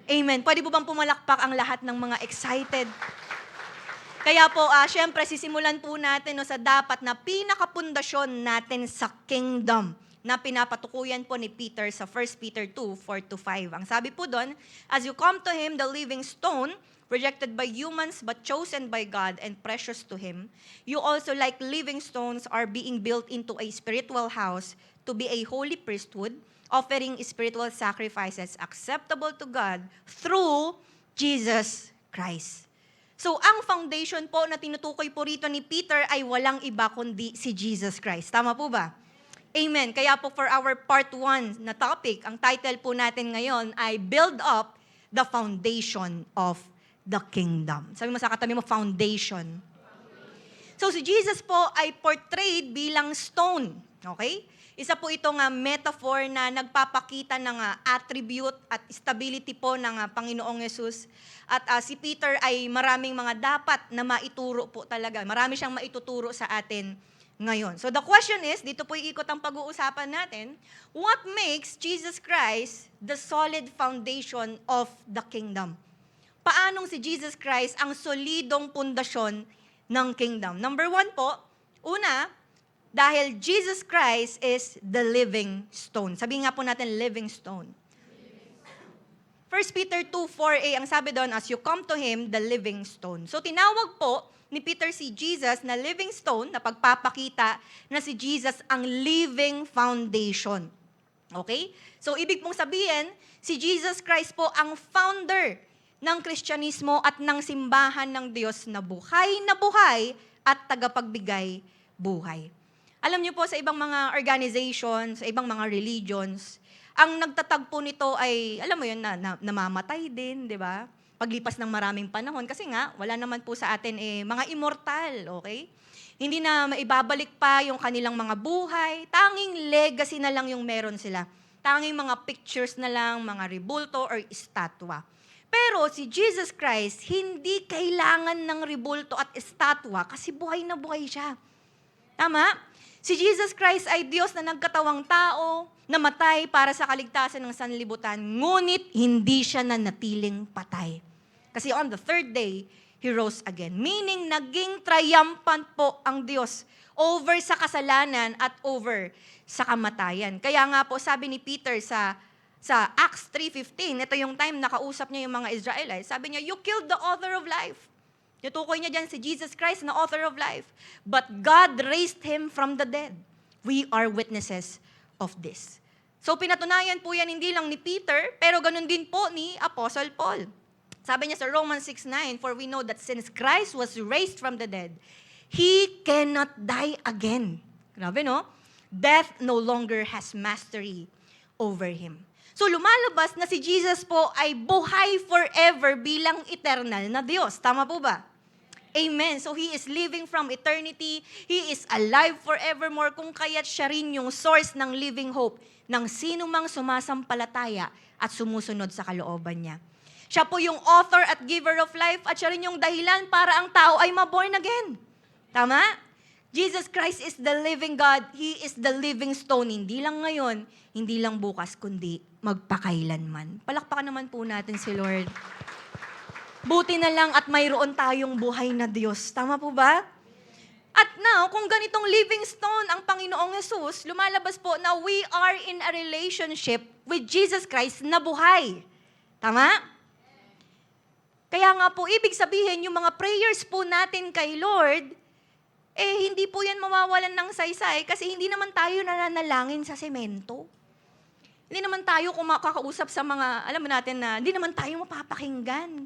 Amen. Pwede po bang pumalakpak ang lahat ng mga excited? Kaya po, syempre, sisimulan po natin sa dapat na pinakapundasyon natin sa kingdom na pinapatukuyan po ni Peter sa 1 Peter 2, 4-5. Ang sabi po doon, as you come to Him, the living stone, rejected by humans but chosen by God and precious to Him, you also like living stones are being built into a spiritual house to be a holy priesthood, offering spiritual sacrifices acceptable to God through Jesus Christ. So, ang foundation po na tinutukoy po rito ni Peter ay walang iba kundi si Jesus Christ. Tama po ba? Amen. Kaya po for our part 1 na topic, ang title po natin ngayon ay Build Up the Foundation of the Kingdom. Sabi mo sa katabi mo, foundation. So, si Jesus po ay portrayed bilang stone. Okay? Isa po itong metaphor na nagpapakita ng attribute at stability po ng Panginoong Yesus. At si Peter ay maraming mga dapat na maituro po talaga. Marami siyang maituturo sa atin ngayon. So the question is, dito po ikot ang pag-uusapan natin, what makes Jesus Christ the solid foundation of the kingdom? Paanong si Jesus Christ ang solidong pundasyon ng kingdom? Number 1 po, una, dahil Jesus Christ is the living stone. Sabi nga po natin, living stone. 1 Peter 2:4a, ang sabi doon, as you come to Him, the living stone. So tinawag po ni Peter si Jesus na living stone, na pagpapakita na si Jesus ang living foundation. Okay? So ibig pong sabihin, si Jesus Christ po ang founder ng Kristyanismo at ng simbahan ng Diyos na buhay at tagapagbigay buhay. Alam niyo po, sa ibang mga organizations, sa ibang mga religions, ang nagtatagpo nito ay, alam mo yun, namamatay din, di ba? Paglipas ng maraming panahon. Kasi nga, wala naman po sa atin mga immortal, okay? Hindi na maibabalik pa yung kanilang mga buhay. Tanging legacy na lang yung meron sila. Tanging mga pictures na lang, mga rebulto or estatwa. Pero si Jesus Christ, hindi kailangan ng rebulto at estatwa kasi buhay na buhay siya. Tama? Si Jesus Christ ay Diyos na nagkatawang tao, namatay para sa kaligtasan ng sanlibutan, ngunit hindi siya nanatiling patay. Kasi on the 3rd day, He rose again. Meaning, naging triumphant po ang Diyos over sa kasalanan at over sa kamatayan. Kaya nga po, sabi ni Peter sa Acts 3:15, ito yung time nakausap niya yung mga Israelites, sabi niya, you killed the author of life. Tutukoy niya dyan si Jesus Christ na author of life. But God raised Him from the dead. We are witnesses of this. So pinatunayan po yan hindi lang ni Peter, pero ganun din po ni Apostle Paul. Sabi niya sa Romans 6:9, for we know that since Christ was raised from the dead, He cannot die again. Grabe, no? Death no longer has mastery over Him. So lumalabas na si Jesus po ay buhay forever bilang eternal na Diyos. Tama po ba? Amen. So He is living from eternity. He is alive forevermore. Kung kaya't siya rin yung source ng living hope ng sino mang sumasampalataya at sumusunod sa kalooban niya. Siya po yung author at giver of life at siya rin yung dahilan para ang tao ay ma-born again. Tama? Jesus Christ is the living God. He is the living stone. Hindi lang ngayon, hindi lang bukas, kundi magpakailanman. Palakpakan naman po natin si Lord. Buti na lang at mayroon tayong buhay na Diyos. Tama po ba? At now, kung ganitong living stone ang Panginoong Jesus, lumalabas po na we are in a relationship with Jesus Christ na buhay. Tama? Kaya nga po, ibig sabihin, yung mga prayers po natin kay Lord, hindi po yan mawawalan ng saysay kasi hindi naman tayo nananalangin sa semento. Hindi naman tayo kakausap sa mga, alam mo natin na, hindi naman tayo mapapakinggan.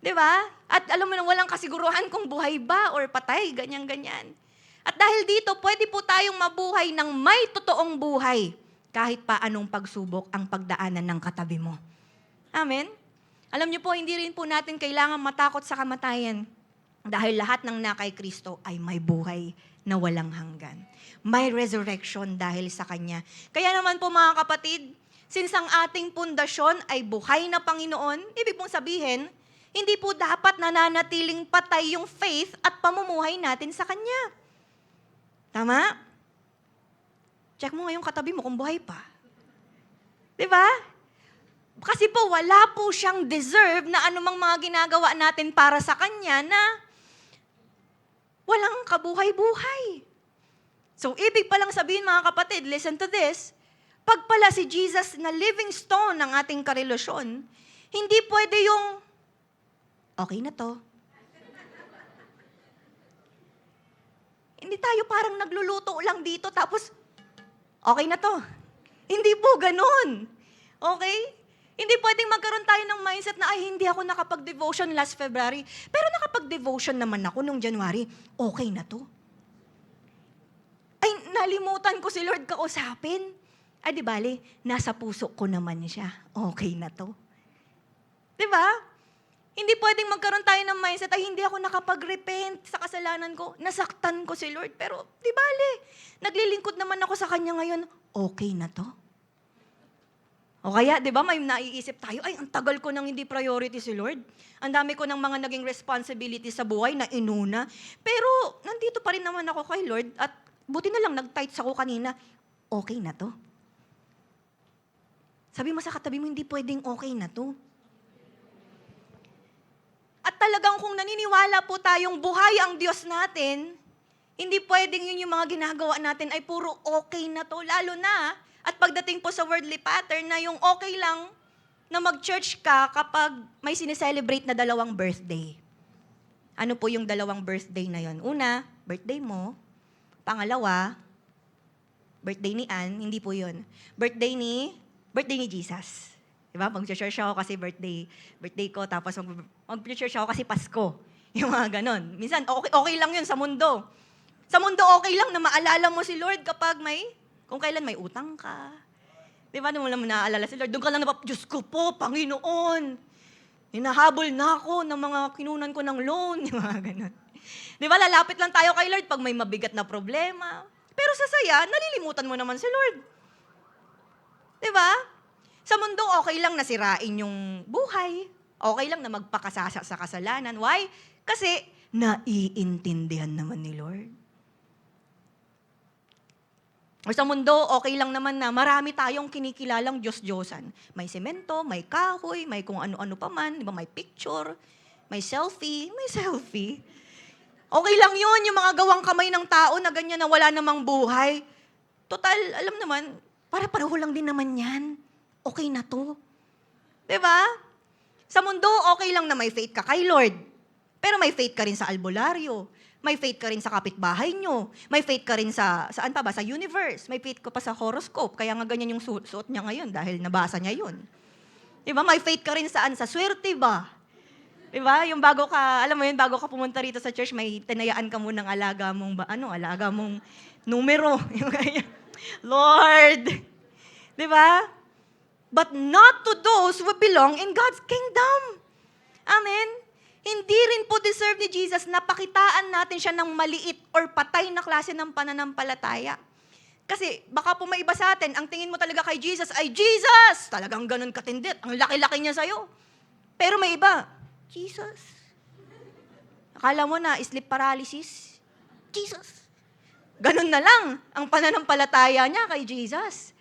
Di ba? At alam mo na walang kasiguruhan kung buhay ba or patay, ganyan-ganyan. At dahil dito, pwede po tayong mabuhay ng may totoong buhay kahit pa anong pagsubok ang pagdaanan ng katabi mo. Amen? Alam niyo po, hindi rin po natin kailangan matakot sa kamatayan dahil lahat ng nakay Kristo ay may buhay na walang hanggan. May resurrection dahil sa Kanya. Kaya naman po mga kapatid, since ang ating pundasyon ay buhay na Panginoon, ibig pong sabihin, hindi po dapat nananatiling patay yung faith at pamumuhay natin sa Kanya. Tama? Check mo nga yung katabi mo kung buhay pa. Di ba? Kasi po, wala po siyang deserve na anumang mga ginagawa natin para sa Kanya na walang kabuhay-buhay. So, ibig palang sabihin mga kapatid, listen to this, pag pala si Jesus na living stone ng ating karelasyon, hindi pwede yung, okay na to. Hindi tayo parang nagluluto lang dito tapos, okay na to. Hindi po ganun. Okay? Hindi pwedeng magkaroon tayo ng mindset na, ay, hindi ako nakapag-devotion last February, pero nakapag-devotion naman ako nung January, okay na to. Ay, nalimutan ko si Lord kausapin. Ay, di bali, nasa puso ko naman siya. Okay na to. Di ba? Hindi pwedeng magkaroon tayo ng mindset, ay, hindi ako nakapag-repent sa kasalanan ko. Nasaktan ko si Lord, pero di bali, naglilingkod naman ako sa Kanya ngayon, okay na to. O kaya, di ba, may naiisip tayo, ay, ang tagal ko nang hindi priority si Lord. Ang dami ko ng mga naging responsibility sa buhay na inuna. Pero, nandito pa rin naman ako kay Lord at buti na lang, nag-tights ako kanina, okay na to. Sabi mo sa katabi mo, hindi pwedeng okay na to. At talagang kung naniniwala po tayong buhay ang Diyos natin, hindi pwedeng yun yung mga ginagawa natin ay puro okay na to. Lalo na, at pagdating po sa worldly pattern na yung okay lang na mag-church ka kapag may sineselebrate na 2 birthday. Ano po yung 2 birthday na yon? Una, birthday mo. Pangalawa, birthday ni Ann. Hindi po yun. Birthday ni Jesus. Diba? Mag-church ako kasi birthday ko, tapos mag-church ako kasi Pasko. Yung mga ganon. Minsan, okay lang yun sa mundo. Sa mundo, okay lang na maalala mo si Lord kapag kung kailan may utang ka. Di ba? Doon mo lang naaalala si Lord. Doon ka lang Diyos ko po, Panginoon. Hinahabol na ako ng mga kinunan ko ng loan. Yung mga ganon. Di ba? Lalapit lang tayo kay Lord pag may mabigat na problema. Pero sa saya, nalilimutan mo naman si Lord. Di ba? Sa mundo, okay lang na sirain yung buhay. Okay lang na magpakasasa sa kasalanan. Why? Kasi naiintindihan naman ni Lord. O sa mundo, okay lang naman na marami tayong kinikilalang Diyos-Diyosan. May semento, may kahoy, may kung ano-ano pa man, di ba? May picture, may selfie. Okay lang yun, yung mga gawang kamay ng tao na ganyan na wala namang buhay. Total, alam naman, para-pareho lang din naman yan. Okay na to. Di ba? Sa mundo, okay lang na may faith ka kay Lord. Pero may faith ka rin sa albularyo. May faith ka rin sa kapitbahay nyo. May faith ka rin saan pa ba? Sa universe. May faith ka pa sa horoscope. Kaya nga ganyan yung suot niya ngayon dahil nabasa niya yun. Diba? May faith ka rin saan? Sa swerte ba? Diba? Yung bago ka pumunta rito sa church, may tinayaan ka munang alaga mong numero. Lord! Diba? But not to those who belong in God's kingdom. Amen? Hindi rin po deserve ni Jesus na pakitaan natin siya ng maliit or patay na klase ng pananampalataya. Kasi baka po may iba sa atin, ang tingin mo talaga kay Jesus ay, Jesus! Talagang ganun katindit. Ang laki-laki niya sa'yo. Pero may iba, Jesus. Akala mo na sleep paralysis? Jesus. ganun na lang ang pananampalataya niya kay Jesus.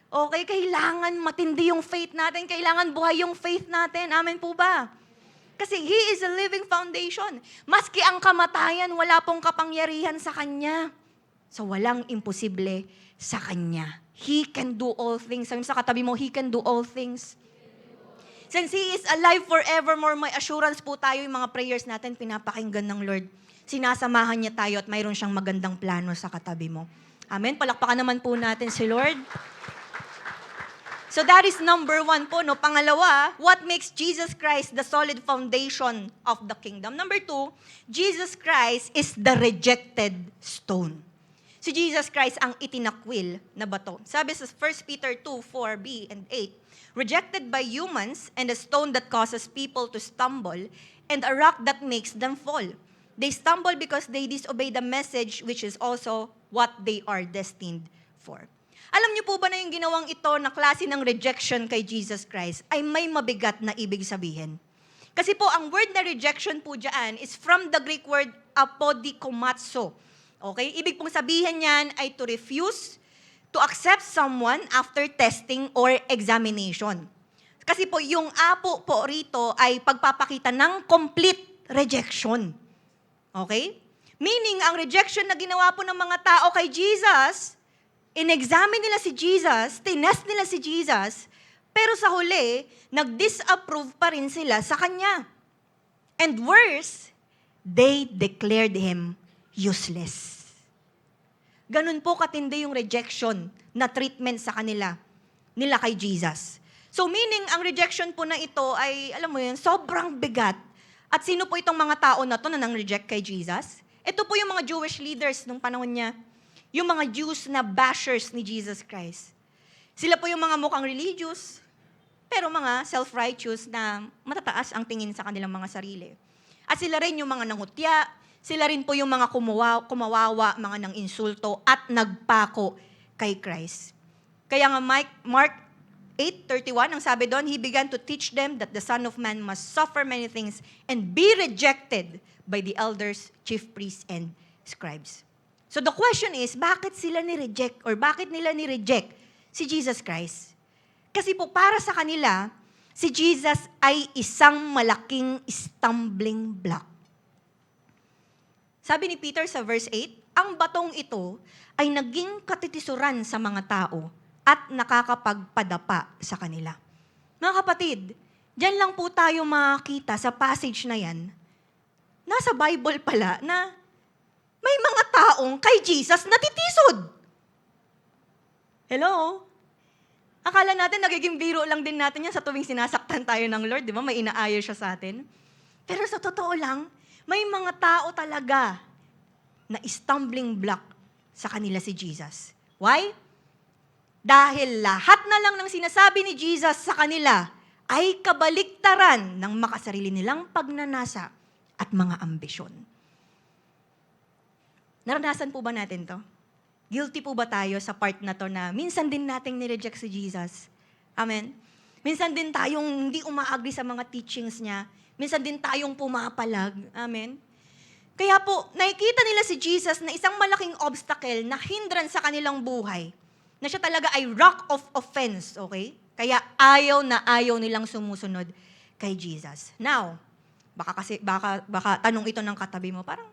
Okay, kailangan matindi yung faith natin, kailangan buhay yung faith natin. Amen po ba? Kasi He is a living foundation. Maski ang kamatayan, wala pong kapangyarihan sa Kanya. So walang imposible sa Kanya. He can do all things. Sabi mo sa katabi mo, He can do all things. Since He is alive forevermore, may assurance po tayo yung mga prayers natin, pinapakinggan ng Lord. Sinasamahan niya tayo at mayroon siyang magandang plano sa katabi mo. Amen? Palakpakan naman po natin si Lord. So that is number 1 po. No? Pangalawa, what makes Jesus Christ the solid foundation of the kingdom? Number 2, Jesus Christ is the rejected stone. Si Jesus Christ ang itinakwil na bato. Sabi sa 1 Peter 2, 4b and 8, rejected by humans and a stone that causes people to stumble and a rock that makes them fall. They stumble because they disobey the message which is also what they are destined for. Alam niyo po ba na yung ginawang ito na klase ng rejection kay Jesus Christ ay may mabigat na ibig sabihin? Kasi po, ang word na rejection po dyan is from the Greek word apodikomatso. Okay? Ibig pong sabihin niyan ay to refuse to accept someone after testing or examination. Kasi po, yung apo po rito ay pagpapakita ng complete rejection. Okay? Meaning, ang rejection na ginawa po ng mga tao kay Jesus, in-examine nila si Jesus, tinest nila si Jesus, pero sa huli, nag-disapprove pa rin sila sa Kanya. And worse, they declared Him useless. Ganun po katindi yung rejection na treatment sa kanila, nila kay Jesus. So meaning, ang rejection po na ito ay, alam mo yun, sobrang bigat. At sino po itong mga tao na to na nang-reject kay Jesus? Ito po yung mga Jewish leaders nung panahon niya. Yung mga Jews na bashers ni Jesus Christ. Sila po yung mga mukhang religious, pero mga self-righteous na matataas ang tingin sa kanilang mga sarili. At sila rin yung mga nangutya, sila rin po yung mga kumawawa, mga nang insulto at nagpako kay Christ. Kaya nga Mark 8:31, ang sabi doon, He began to teach them that the Son of Man must suffer many things and be rejected by the elders, chief priests, and scribes. So the question is, bakit sila ni-reject or bakit nila ni-reject si Jesus Christ? Kasi po para sa kanila, si Jesus ay isang malaking stumbling block. Sabi ni Peter sa verse 8, ang batong ito ay naging katitisuran sa mga tao at nakakapagpadapa sa kanila. Mga kapatid, dyan lang po tayo makakita sa passage na yan, nasa Bible pala na may mga taong kay Jesus natitisod. Hello? Akala natin nagiging biro lang din natin yan sa tuwing sinasaktan tayo ng Lord, di ba? May inaayo siya sa atin. Pero sa totoo lang, may mga tao talaga na stumbling block sa kanila si Jesus. Why? Dahil lahat na lang ng sinasabi ni Jesus sa kanila ay kabaliktaran ng makasarili nilang pagnanasa at mga ambisyon. Naranasan po ba natin to? Guilty po ba tayo sa part na to na minsan din nating nireject si Jesus? Amen? Minsan din tayong hindi umaagri sa mga teachings niya. Minsan din tayong pumapalag. Amen? Kaya po, nakikita nila si Jesus na isang malaking obstacle na hindrance sa kanilang buhay. Na siya talaga ay rock of offense, okay? Kaya ayaw na ayaw nilang sumusunod kay Jesus. Now, baka tanong ito ng katabi mo, parang,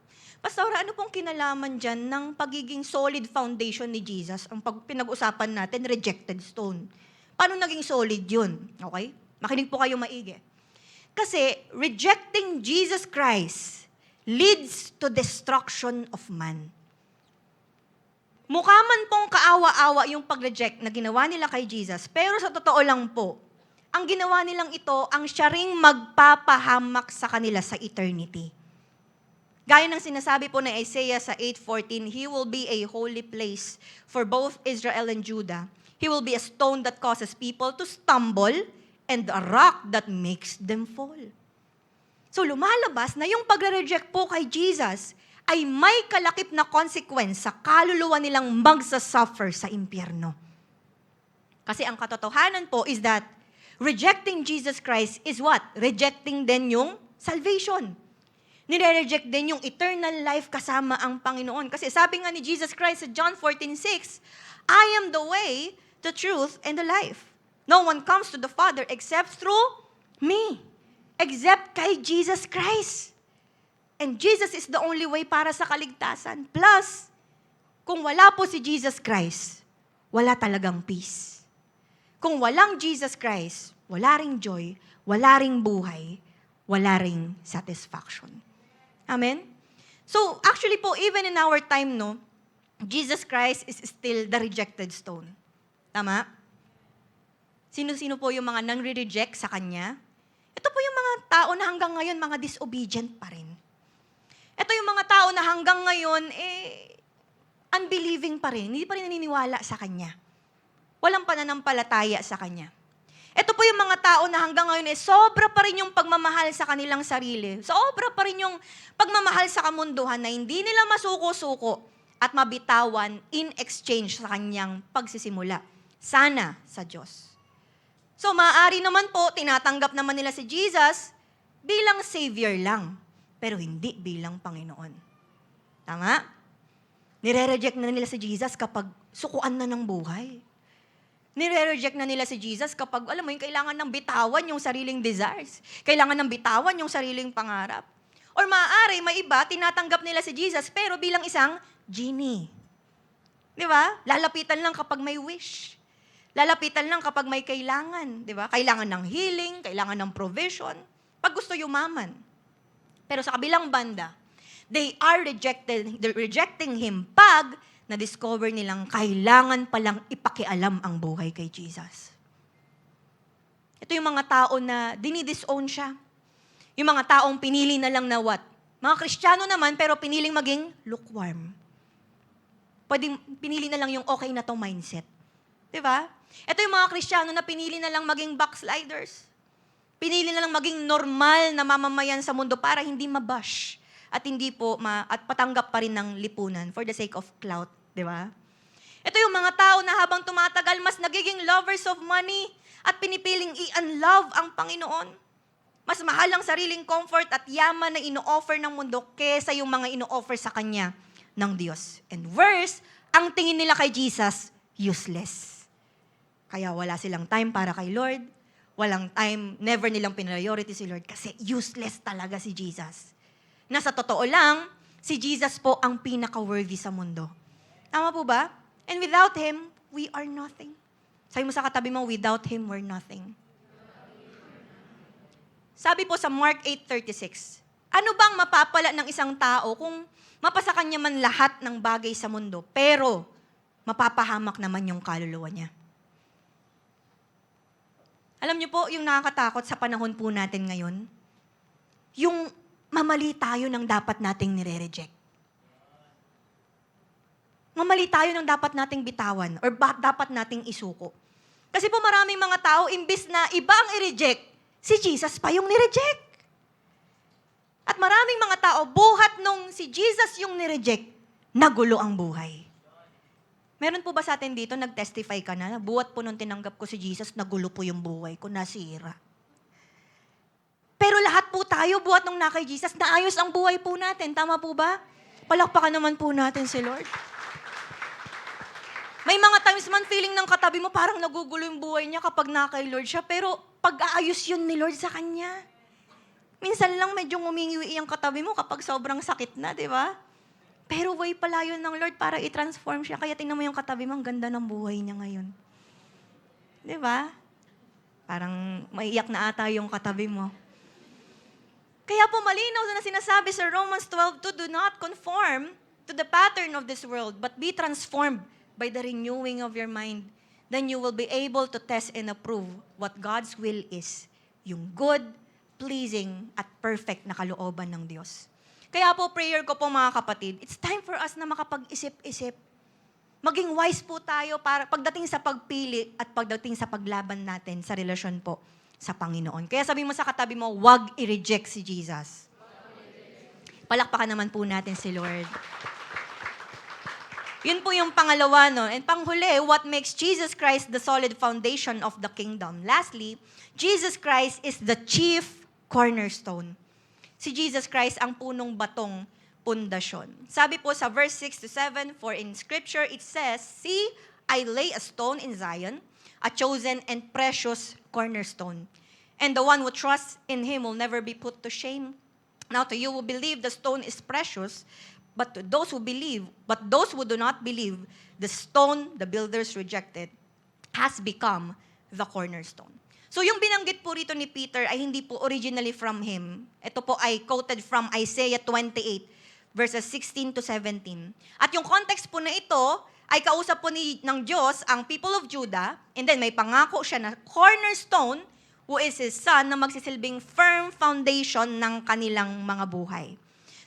Pastora, ano pong kinalaman dyan ng pagiging solid foundation ni Jesus? Ang pinag-usapan natin, rejected stone. Paano naging solid yun? Okay? Makinig po kayo maigi. Kasi rejecting Jesus Christ leads to destruction of man. Mukha man pong kaawa-awa yung pag-reject na ginawa nila kay Jesus, pero sa totoo lang po, ang ginawa nilang ito, ang siya ring magpapahamak sa kanila sa eternity. Gaya ng sinasabi po na Isaiah sa 8:14, He will be a holy place for both Israel and Judah. He will be a stone that causes people to stumble and a rock that makes them fall. So lumalabas na yung pagre-reject po kay Jesus ay may kalakip na consequence sa kaluluwa nilang magsasuffer sa impyerno. Kasi ang katotohanan po is that rejecting Jesus Christ is what? Rejecting din yung salvation. Nire-reject din yung eternal life kasama ang Panginoon. Kasi sabi nga ni Jesus Christ sa John 14:6, I am the way, the truth, and the life. No one comes to the Father except through me. Except kay Jesus Christ. And Jesus is the only way para sa kaligtasan. Plus, kung wala po si Jesus Christ, wala talagang peace. Kung walang Jesus Christ, wala ring joy, wala ring buhay, wala ring satisfaction. Amen? So, actually po, even in our time, no, Jesus Christ is still the rejected stone. Tama? Sino-sino po yung mga nang-reject sa Kanya? Ito po yung mga tao na hanggang ngayon, mga disobedient pa rin. Ito yung mga tao na hanggang ngayon, unbelieving pa rin. Hindi pa rin naniniwala sa Kanya. Walang pananampalataya sa Kanya. Ito po yung mga tao na hanggang ngayon, sobra pa rin yung pagmamahal sa kanilang sarili. Sobra pa rin yung pagmamahal sa kamunduhan na hindi nila masuko-suko at mabitawan in exchange sa Kanyang pagsisimula. Sana sa Diyos. So, maaari naman po, tinatanggap naman nila si Jesus bilang Savior lang, pero hindi bilang Panginoon. Tama? Nire-reject na nila si Jesus kapag sukuan na ng buhay. Nire-reject na nila si Jesus kapag, alam mo yun, kailangan ng bitawan yung sariling desires. Kailangan ng bitawan yung sariling pangarap. Or maaari, may iba, tinatanggap nila si Jesus, pero bilang isang genie. Di ba? Lalapitan lang kapag may wish. Lalapitan lang kapag may kailangan. Di ba? Kailangan ng healing, kailangan ng provision. Pag gusto yumaman. Pero sa kabilang banda, they are rejecting Him pag na-discover nilang kailangan palang ipakialam ang buhay kay Jesus. Ito yung mga tao na dinidisown siya. Yung mga taong pinili na lang na what? Mga Kristiyano naman, pero piniling maging lukewarm. Pwedeng pinili na lang yung okay na to mindset. Diba? Ito yung mga Kristiyano na pinili na lang maging backsliders. Pinili na lang maging normal na mamamayan sa mundo para hindi mabash at hindi po at patanggap pa rin ng lipunan for the sake of clout, di ba? Ito yung mga tao na habang tumatagal, mas nagiging lovers of money at pinipiling i-unlove ang Panginoon. Mas mahal ang sariling comfort at yaman na ino-offer ng mundo kesa yung mga ino-offer sa Kanya ng Diyos. And worse, ang tingin nila kay Jesus, useless. Kaya wala silang time para kay Lord, walang time, never nilang priority si Lord kasi useless talaga si Jesus. Na sa totoo lang, si Jesus po ang pinaka-worthy sa mundo. Tama po ba? And without Him, we are nothing. Sabi mo sa katabi mo, without Him, we're nothing. Sabi po sa Mark 8:36, ano bang mapapala ng isang tao kung mapasa kanya man lahat ng bagay sa mundo, pero mapapahamak naman yung kaluluwa niya? Alam niyo po, yung nakakatakot sa panahon po natin ngayon, yung mamali tayo ng dapat nating nire-reject. Mamali tayo ng dapat nating bitawan or dapat nating isuko. Kasi po maraming mga tao, imbis na iba ang i-reject, si Jesus pa yung nireject. At maraming mga tao, buhat nung si Jesus yung nireject, nagulo ang buhay. Meron po ba sa atin dito, nag-testify ka na, buhat po nung tinanggap ko si Jesus, nagulo po yung buhay ko, nasira. Pero lahat po tayo, buhat nung na kay Jesus, naayos ang buhay po natin. Tama po ba? Palakpakan naman po natin si Lord. May mga times man feeling ng katabi mo, parang nagugulo yung buhay niya kapag na kay Lord siya, pero pag-aayos yun ni Lord sa kanya. Minsan lang medyo ngumingiwi ang katabi mo kapag sobrang sakit na, di ba? Pero way pala yun ng Lord para i-transform siya. Kaya tingnan mo yung katabi mo, ang ganda ng buhay niya ngayon. Di ba? Parang maiyak na ata yung katabi mo. Kaya po malinaw na sinasabi sa Romans 12:2, do not conform to the pattern of this world, but be transformed by the renewing of your mind. Then you will be able to test and approve what God's will is, yung good, pleasing, at perfect na kalooban ng Diyos. Kaya po prayer ko po mga kapatid, it's time for us na makapag-isip-isip. Maging wise po tayo para pagdating sa pagpili at pagdating sa paglaban natin sa relasyon po sa Panginoon. Kaya sabi mo sa katabi mo, wag i-reject si Jesus. Palakpakan naman po natin si Lord. Yun po yung pangalawa, no? And panghuli, what makes Jesus Christ the solid foundation of the kingdom? Lastly, Jesus Christ is the chief cornerstone. si Jesus Christ ang punong batong pundasyon. Sabi po sa verse 6 to 7, for in Scripture it says, See, I lay a stone in Zion, a chosen and precious cornerstone. And the one who trusts in him will never be put to shame. Now to you who believe the stone is precious, but to those who do not believe, the stone the builders rejected has become the cornerstone. So yung binanggit po rito ni Peter ay hindi po originally from him. Ito po ay quoted from Isaiah 28, verses 16 to 17. At yung context po na ito ay kausap po ng Diyos ang people of Judah, and then may pangako siya na cornerstone, who is His Son, na magsisilbing firm foundation ng kanilang mga buhay.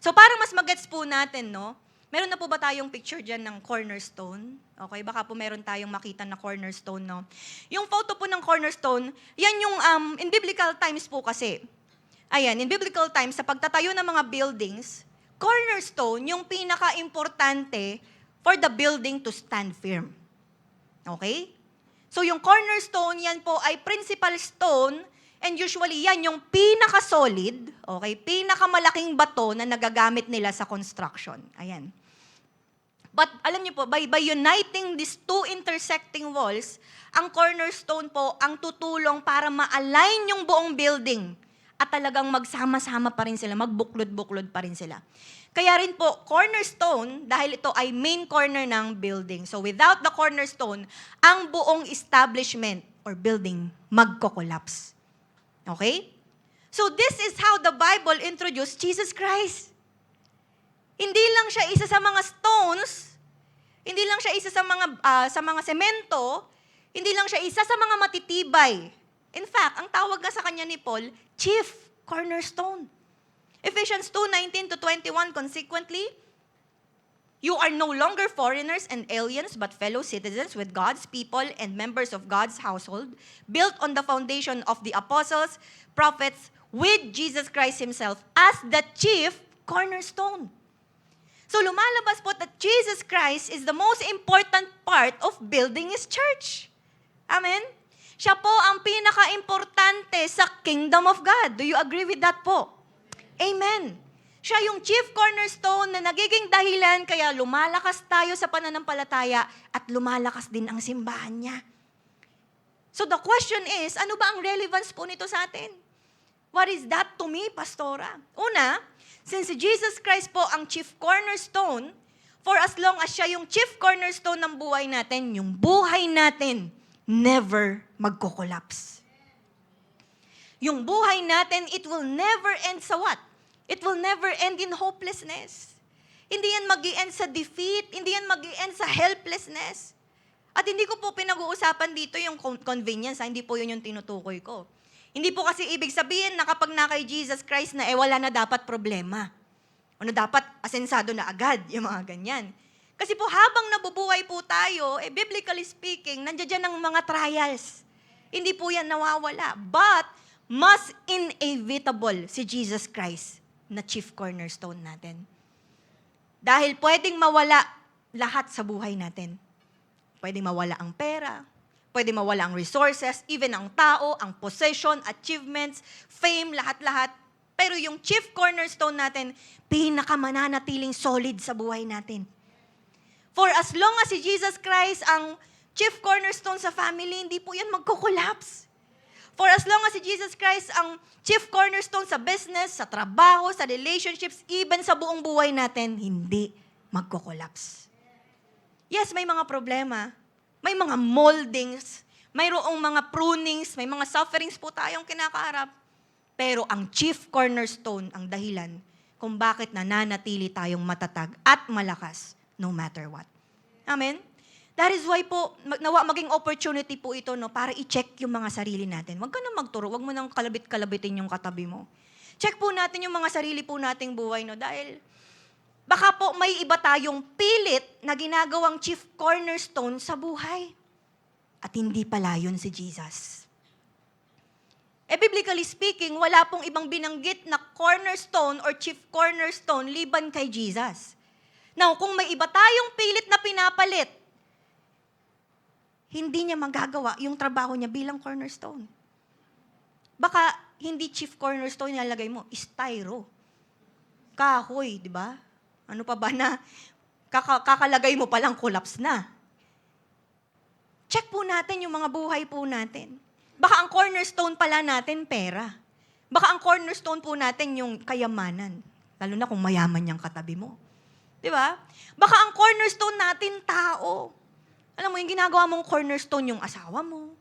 So para mas magets po natin, no, meron na po ba tayong picture dyan ng cornerstone? Okay, baka po meron tayong makita na cornerstone, no? Yung photo po ng cornerstone, yan yung in biblical times po kasi. Ayan, in biblical times, sa pagtatayo ng mga buildings, cornerstone yung pinaka-importante for the building to stand firm. Okay? So yung cornerstone, yan po ay principal stone, and usually yan yung pinaka-solid, okay, pinaka-malaking bato na nagagamit nila sa construction. Ayan. But alam niyo po, by uniting these two intersecting walls, ang cornerstone po ang tutulong para ma-align yung buong building at talagang magsama-sama pa rin sila, magbuklod-buklod pa rin sila. Kaya rin po, cornerstone, dahil ito ay main corner ng building. So without the cornerstone, ang buong establishment or building magko-collapse. Okay? So this is how the Bible introduced Jesus Christ. Hindi lang siya isa sa mga stones, hindi lang siya isa sa mga semento, hindi lang siya isa sa mga matitibay. In fact, ang tawag nga sa kanya ni Paul, chief cornerstone. Ephesians 2:19 to 21, consequently, you are no longer foreigners and aliens, but fellow citizens with God's people and members of God's household, built on the foundation of the apostles, prophets, with Jesus Christ Himself as the chief cornerstone. So lumalabas po that Jesus Christ is the most important part of building His church. Amen? Siya po ang pinaka-importante sa kingdom of God. Do you agree with that po? Amen. Siya yung chief cornerstone na nagiging dahilan kaya lumalakas tayo sa pananampalataya at lumalakas din ang simbahan niya. So the question is, ano ba ang relevance po nito sa atin? What is that to me, Pastora? Una, since Jesus Christ po ang chief cornerstone, for as long as siya yung chief cornerstone ng buhay natin, yung buhay natin never magko-collapse. Yung buhay natin, it will never end sa what? It will never end in hopelessness. Hindi yan mag-i-end sa defeat, hindi yan mag-i-end sa helplessness. At hindi ko po pinag-uusapan dito yung convenience, hindi po yun yung tinutukoy ko. Hindi po kasi ibig sabihin na kapag na kay Jesus Christ na wala na dapat problema. O na dapat asensado na agad, yung mga ganyan. Kasi po habang nabubuhay po tayo, biblically speaking, nandiyan ang mga trials. Hindi po yan nawawala. But, mas inevitable si Jesus Christ na chief cornerstone natin. Dahil pwedeng mawala lahat sa buhay natin. Pwedeng mawala ang pera, pwedeng mawala ang resources, even ang tao, ang possession, achievements, fame, lahat-lahat. Pero yung chief cornerstone natin, pinakamananatiling solid sa buhay natin. For as long as si Jesus Christ ang chief cornerstone sa family, hindi po yan magko-collapse. For as long as si Jesus Christ ang chief cornerstone sa business, sa trabaho, sa relationships, even sa buong buhay natin, hindi magko-collapse. Yes, may mga problema. May mga moldings. Mayroong mga prunings. May mga sufferings po tayong kinakaharap. Pero ang chief cornerstone ang dahilan kung bakit nananatili tayong matatag at malakas no matter what. Amen? That is why po, nawa maging opportunity po ito no, para i-check yung mga sarili natin. Huwag ka na magturo, huwag mo nang kalabit-kalabitin yung katabi mo. Check po natin yung mga sarili po nating buhay, no, dahil baka po may iba tayong pilit na ginagawang chief cornerstone sa buhay. At hindi pala yun si Jesus. Biblically speaking, wala pong ibang binanggit na cornerstone or chief cornerstone liban kay Jesus. Now, kung may iba tayong pilit na pinapalit, hindi niya magagawa yung trabaho niya bilang cornerstone. Baka hindi chief cornerstone nilalagay mo, styro. kahoy, di ba? Ano pa ba na kakalagay mo palang collapse na? Check po natin yung mga buhay po natin. Baka ang cornerstone pala natin, pera. Baka ang cornerstone po natin yung kayamanan. Lalo na kung mayaman yung katabi mo. Di ba? Baka ang cornerstone natin, tao. Alam mo, yung ginagawa mong cornerstone yung asawa mo.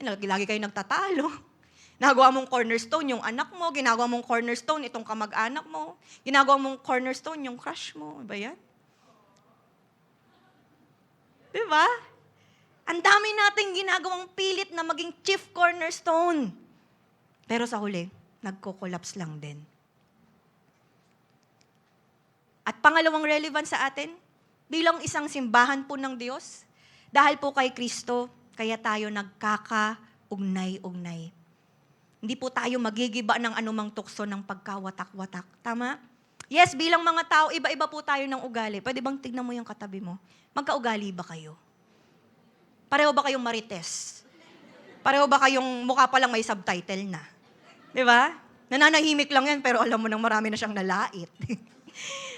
Lagi kayo nagtatalo. Ginagawa mong cornerstone yung anak mo. Ginagawa mong cornerstone itong kamag-anak mo. Ginagawa mong cornerstone yung crush mo. Ba yan? Di ba? Ang dami nating ginagawang pilit na maging chief cornerstone. Pero sa huli, nagko-collapse lang din. At pangalawang relevant sa atin, bilang isang simbahan po ng Diyos, dahil po kay Kristo, kaya tayo nagkaka-ugnay-ugnay. Hindi po tayo magigiba ng anumang tukso ng pagkawatak-watak. Tama? Yes, bilang mga tao, iba-iba po tayo ng ugali. Pwede bang tignan mo yung katabi mo? Magkaugali ba kayo? Pareho ba kayong marites? Pareho ba kayong mukha pa lang may subtitle na? Di ba? Nananahimik lang yan, pero alam mo nang marami na siyang nalait.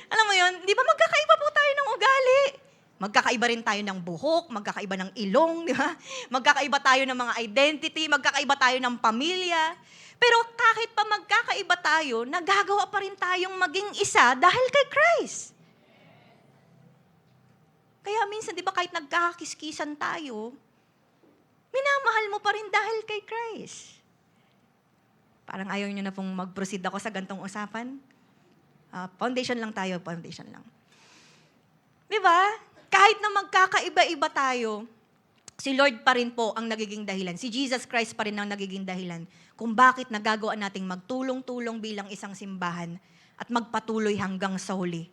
Alam mo yun, di ba magkakaiba po tayo ng ugali? Magkakaiba rin tayo ng buhok, magkakaiba ng ilong, di ba? Magkakaiba tayo ng mga identity, magkakaiba tayo ng pamilya. Pero kahit pa magkakaiba tayo, nagagawa pa rin tayong maging isa dahil kay Christ. Kaya minsan, di ba, kahit nagkakakiskisan tayo, minamahal mo pa rin dahil kay Christ. Parang ayaw nyo na pong mag-proceed ako sa gantong usapan. Foundation lang tayo, foundation lang. Di ba? Kahit na magkakaiba-iba tayo, si Lord pa rin po ang nagiging dahilan. Si Jesus Christ pa rin ang nagiging dahilan kung bakit nagagawa nating magtulong-tulong bilang isang simbahan at magpatuloy hanggang sa huli.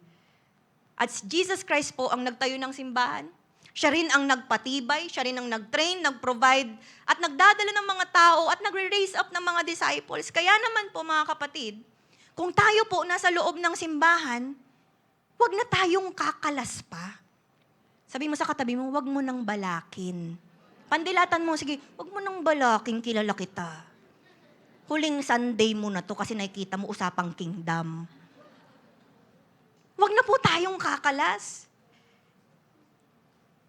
At si Jesus Christ po ang nagtayo ng simbahan. Siya rin ang nagpatibay, siya rin ang nag-train, nag-provide, at nagdadala ng mga tao at nagre-raise up ng mga disciples. Kaya naman po mga kapatid, kung tayo po nasa loob ng simbahan, huwag na tayong kakalas pa. Sabi mo sa katabi mo, huwag mo nang balakin. Pandilatan mo, sige, huwag mo nang balakin, kilala kita. Huling Sunday mo na to kasi nakikita mo usapang kingdom. Huwag na po tayong kakalas.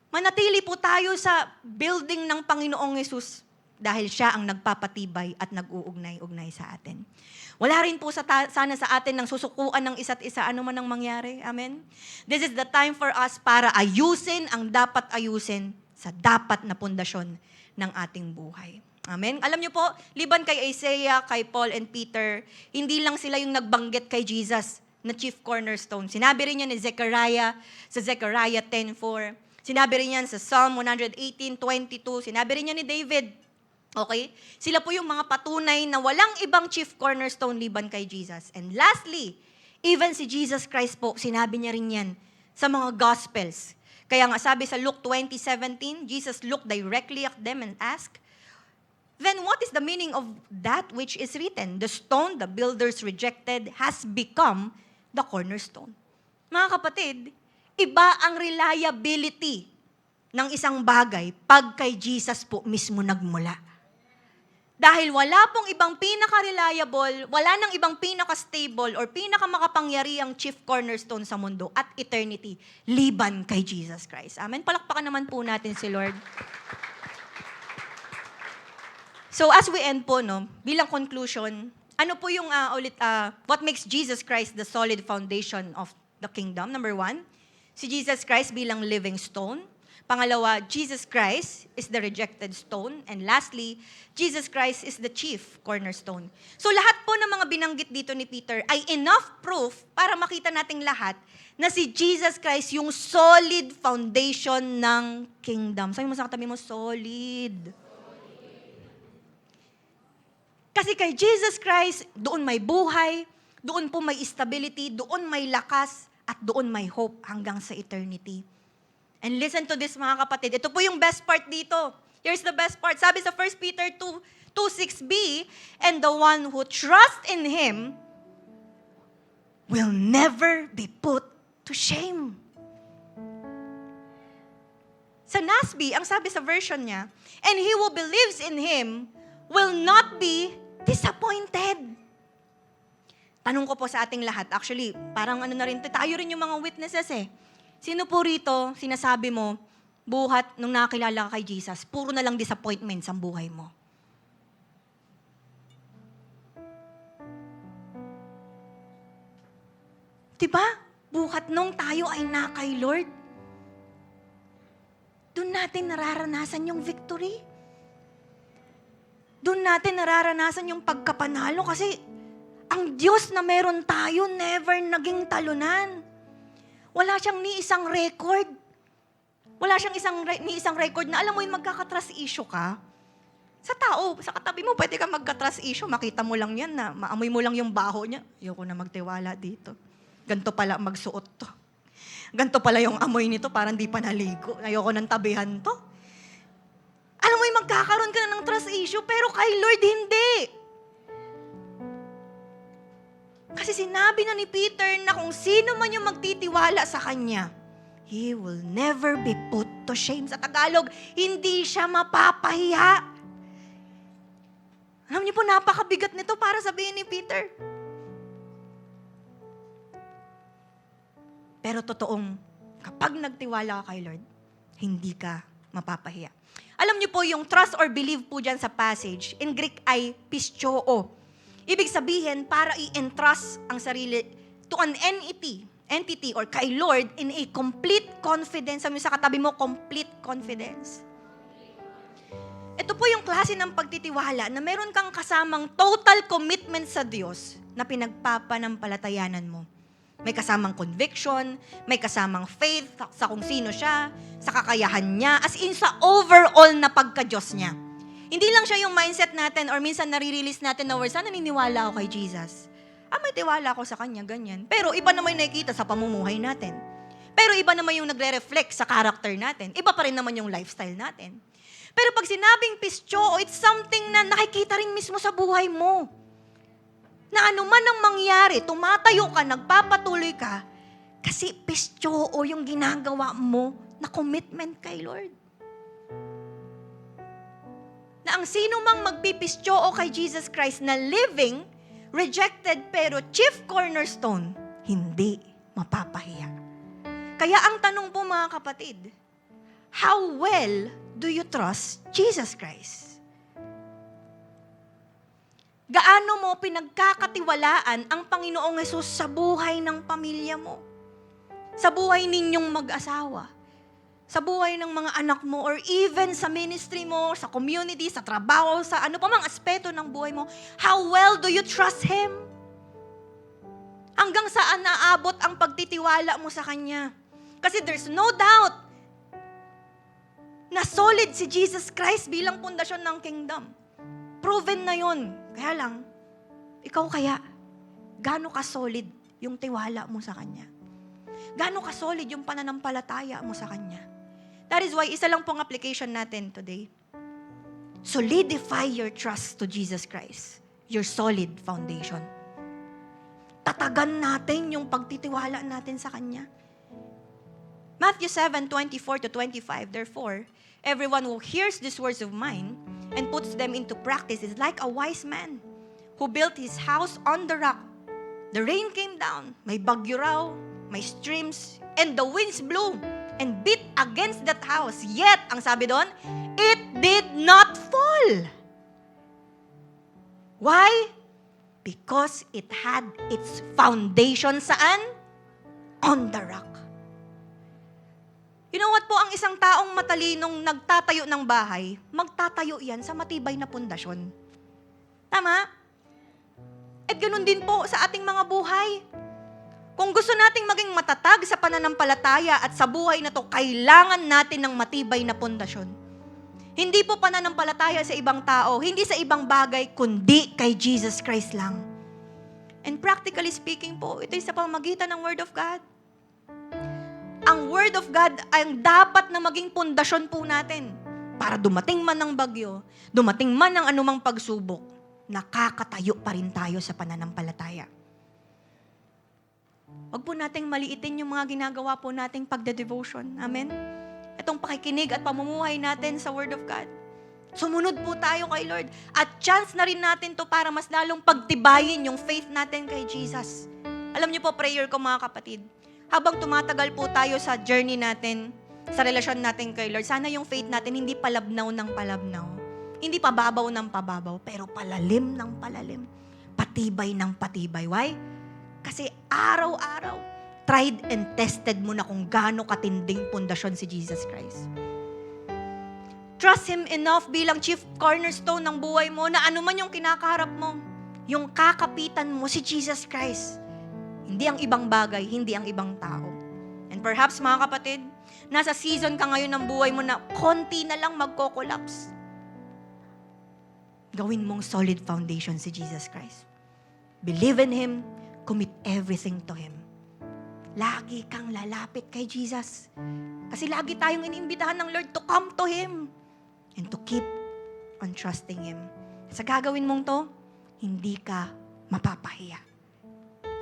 Manatili po tayo sa building ng Panginoong Yesus dahil siya ang nagpapatibay at nag-uugnay-ugnay sa atin. Wala rin po sana sa atin ng susukuan ng isa't isa, ano man ang mangyari. Amen? This is the time for us para ayusin ang dapat ayusin sa dapat na pundasyon ng ating buhay. Amen? Alam niyo po, liban kay Isaiah, kay Paul and Peter, hindi lang sila yung nagbanggit kay Jesus na chief cornerstone. Sinabi rin yan ni Zechariah sa Zechariah 10:4. Sinabi rin yan sa Psalm 118:22. Sinabi rin yan ni David. Okay? Sila po yung mga patunay na walang ibang chief cornerstone liban kay Jesus. And lastly, even si Jesus Christ po, sinabi niya rin yan sa mga Gospels. Kaya nga sabi sa Luke 20:17, Jesus looked directly at them and asked, "Then what is the meaning of that which is written? The stone the builders rejected has become the cornerstone." Mga kapatid, iba ang reliability ng isang bagay pag kay Jesus po mismo nagmula. Dahil wala pong ibang pinaka-reliable, wala nang ibang pinaka-stable or pinaka-makapangyarihang chief cornerstone sa mundo at eternity, liban kay Jesus Christ. Amen? Palakpakan naman po natin si Lord. So as we end po, no, bilang conclusion, ano po yung what makes Jesus Christ the solid foundation of the kingdom? Number 1, si Jesus Christ bilang living stone. Pangalawa, Jesus Christ is the rejected stone. And lastly, Jesus Christ is the chief cornerstone. So lahat po ng mga binanggit dito ni Peter ay enough proof para makita nating lahat na si Jesus Christ yung solid foundation ng kingdom. Sabi mo sa katabi mo, solid. Kasi kay Jesus Christ, doon may buhay, doon po may stability, doon may lakas, at doon may hope hanggang sa eternity. And listen to this mga kapatid. Ito po yung best part dito. Here's the best part. Sabi sa 1 Peter 2:6b, "And the one who trusts in Him will never be put to shame." Sa NASB, ang sabi sa version niya, "And he who believes in Him will not be disappointed." tanong ko po sa ating lahat, actually, parang ano na rin, tayo rin yung mga witnesses eh. Sino po rito, sinasabi mo, buhat nung nakakilala ka kay Jesus, puro na lang disappointments ang buhay mo? Diba? Buhat nung tayo ay na kay Lord, doon natin nararanasan yung victory. Doon natin nararanasan yung pagkapanalo kasi ang Diyos na meron tayo never naging talunan. Wala siyang ni isang record. Wala siyang ni isang record na alam mo yung magkaka-trust issue ka. Sa tao, sa katabi mo, pwede ka magka-trust issue. Makita mo lang yan na maamoy mo lang yung baho niya. Ayoko na magtiwala dito. Ganto pala magsuot to. Ganto pala yung amoy nito, parang di pa naligo. Ayoko ng tabihan to. Alam mo yung magkakaroon ka na ng trust issue, pero kay Lord hindi. Kasi sinabi na ni Peter na kung sino man yung magtitiwala sa Kanya, he will never be put to shame. Sa Tagalog, hindi siya mapapahiya. Alam niyo po, napakabigat nito para sabihin ni Peter. Pero totoong, kapag nagtiwala ka kay Lord, hindi ka mapapahiya. Alam niyo po, yung trust or believe po dyan sa passage, in Greek ay pistoo. Ibig sabihin, para i-entrust ang sarili to an entity or kay Lord in a complete confidence. Sabi mo sa katabi mo, complete confidence. Ito po yung klase ng pagtitiwala na meron kang kasamang total commitment sa Diyos na pinagpapanambalatayanan mo. May kasamang conviction, may kasamang faith sa kung sino siya, sa kakayahan niya, as in sa overall na pagka-Diyos niya. Hindi lang siya yung mindset natin or minsan nare-release natin na words, naniniwala ako kay Jesus. May tiwala ako sa Kanya, ganyan. Pero iba naman yung nakikita sa pamumuhay natin. Pero iba naman yung nagre-reflect sa character natin. Iba pa rin naman yung lifestyle natin. Pero pag sinabing pistyo, it's something na nakikita rin mismo sa buhay mo. Na anuman ang mangyari, tumatayo ka, nagpapatuloy ka, kasi pistyo yung ginagawa mo na commitment kay Lord. Na ang sino mang magpipistyo kay Jesus Christ na living, rejected pero chief cornerstone, hindi mapapahiya. Kaya ang tanong po mga kapatid, how well do you trust Jesus Christ? Gaano mo pinagkakatiwalaan ang Panginoong Hesus sa buhay ng pamilya mo? Sa buhay ninyong mag-asawa? Sa buhay ng mga anak mo? Or even sa ministry mo, sa community, sa trabaho, sa ano pa mang aspeto ng buhay mo? How well do you trust Him? Hanggang saan naabot ang pagtitiwala mo sa Kanya? Kasi there's no doubt na solid si Jesus Christ bilang pundasyon ng kingdom. Proven na yun. Kaya lang, ikaw kaya, gaano ka-solid yung tiwala mo sa Kanya? Gaano ka-solid yung pananampalataya mo sa Kanya? That is why, isa lang pong application natin today. Solidify your trust to Jesus Christ. Your solid foundation. Tatagan natin yung pagtitiwala natin sa Kanya. Matthew 7:24-25, therefore, everyone who hears these words of mine and puts them into practice is like a wise man who built his house on the rock. The rain came down, may bagyo raw, may streams, and the winds blew and beat against that house. Yet, ang sabi doon, it did not fall. Why? Because it had its foundation saan? On the rock. You know what po, ang isang taong matalinong nagtatayo ng bahay, magtatayo yan sa matibay na pundasyon. Tama? At ganun din po sa ating mga buhay. Kung gusto nating maging matatag sa pananampalataya at sa buhay na to, kailangan natin ng matibay na pundasyon. Hindi po pananampalataya sa ibang tao, hindi sa ibang bagay, kundi kay Jesus Christ lang. And practically speaking po, ito ay sa pamamagitan ng Word of God. Ang Word of God ay ang dapat na maging pundasyon po natin para dumating man ng bagyo, dumating man ng anumang pagsubok, nakakatayo pa rin tayo sa pananampalataya. Huwag po nating maliitin yung mga ginagawa po nating pagde-devotion. Amen? Itong pakikinig at pamumuhay natin sa Word of God. Sumunod po tayo kay Lord. At chance na rin natin to para mas lalong pagtibayin yung faith natin kay Jesus. Alam niyo po, prayer ko mga kapatid, habang tumatagal po tayo sa journey natin, sa relasyon natin kay Lord, sana yung faith natin hindi palabnaw ng palabnaw. Hindi pababaw ng pababaw, pero palalim ng palalim. Patibay ng patibay. Why? Kasi araw-araw, tried and tested mo na kung gaano katinding pundasyon si Jesus Christ. Trust Him enough bilang chief cornerstone ng buhay mo na ano man yung kinakaharap mo, yung kakapitan mo si Jesus Christ. Hindi ang ibang bagay, hindi ang ibang tao. And perhaps mga kapatid, nasa season ka ngayon ng buhay mo na konti na lang magko-collapse. Gawin mong solid foundation si Jesus Christ. Believe in Him, commit everything to Him. Lagi kang lalapit kay Jesus. Kasi lagi tayong iniimbitahan ng Lord to come to Him and to keep on trusting Him. Sa gagawin mong to, hindi ka mapapahiya.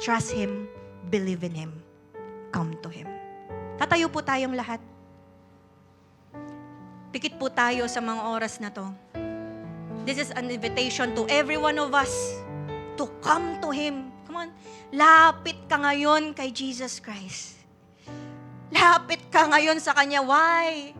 Trust Him, believe in Him, come to Him. Tatayo po tayong lahat. Pikit po tayo sa mga oras na to. This is an invitation to every one of us to come to Him. Come on, lapit ka ngayon kay Jesus Christ. Lapit ka ngayon sa Kanya. Why?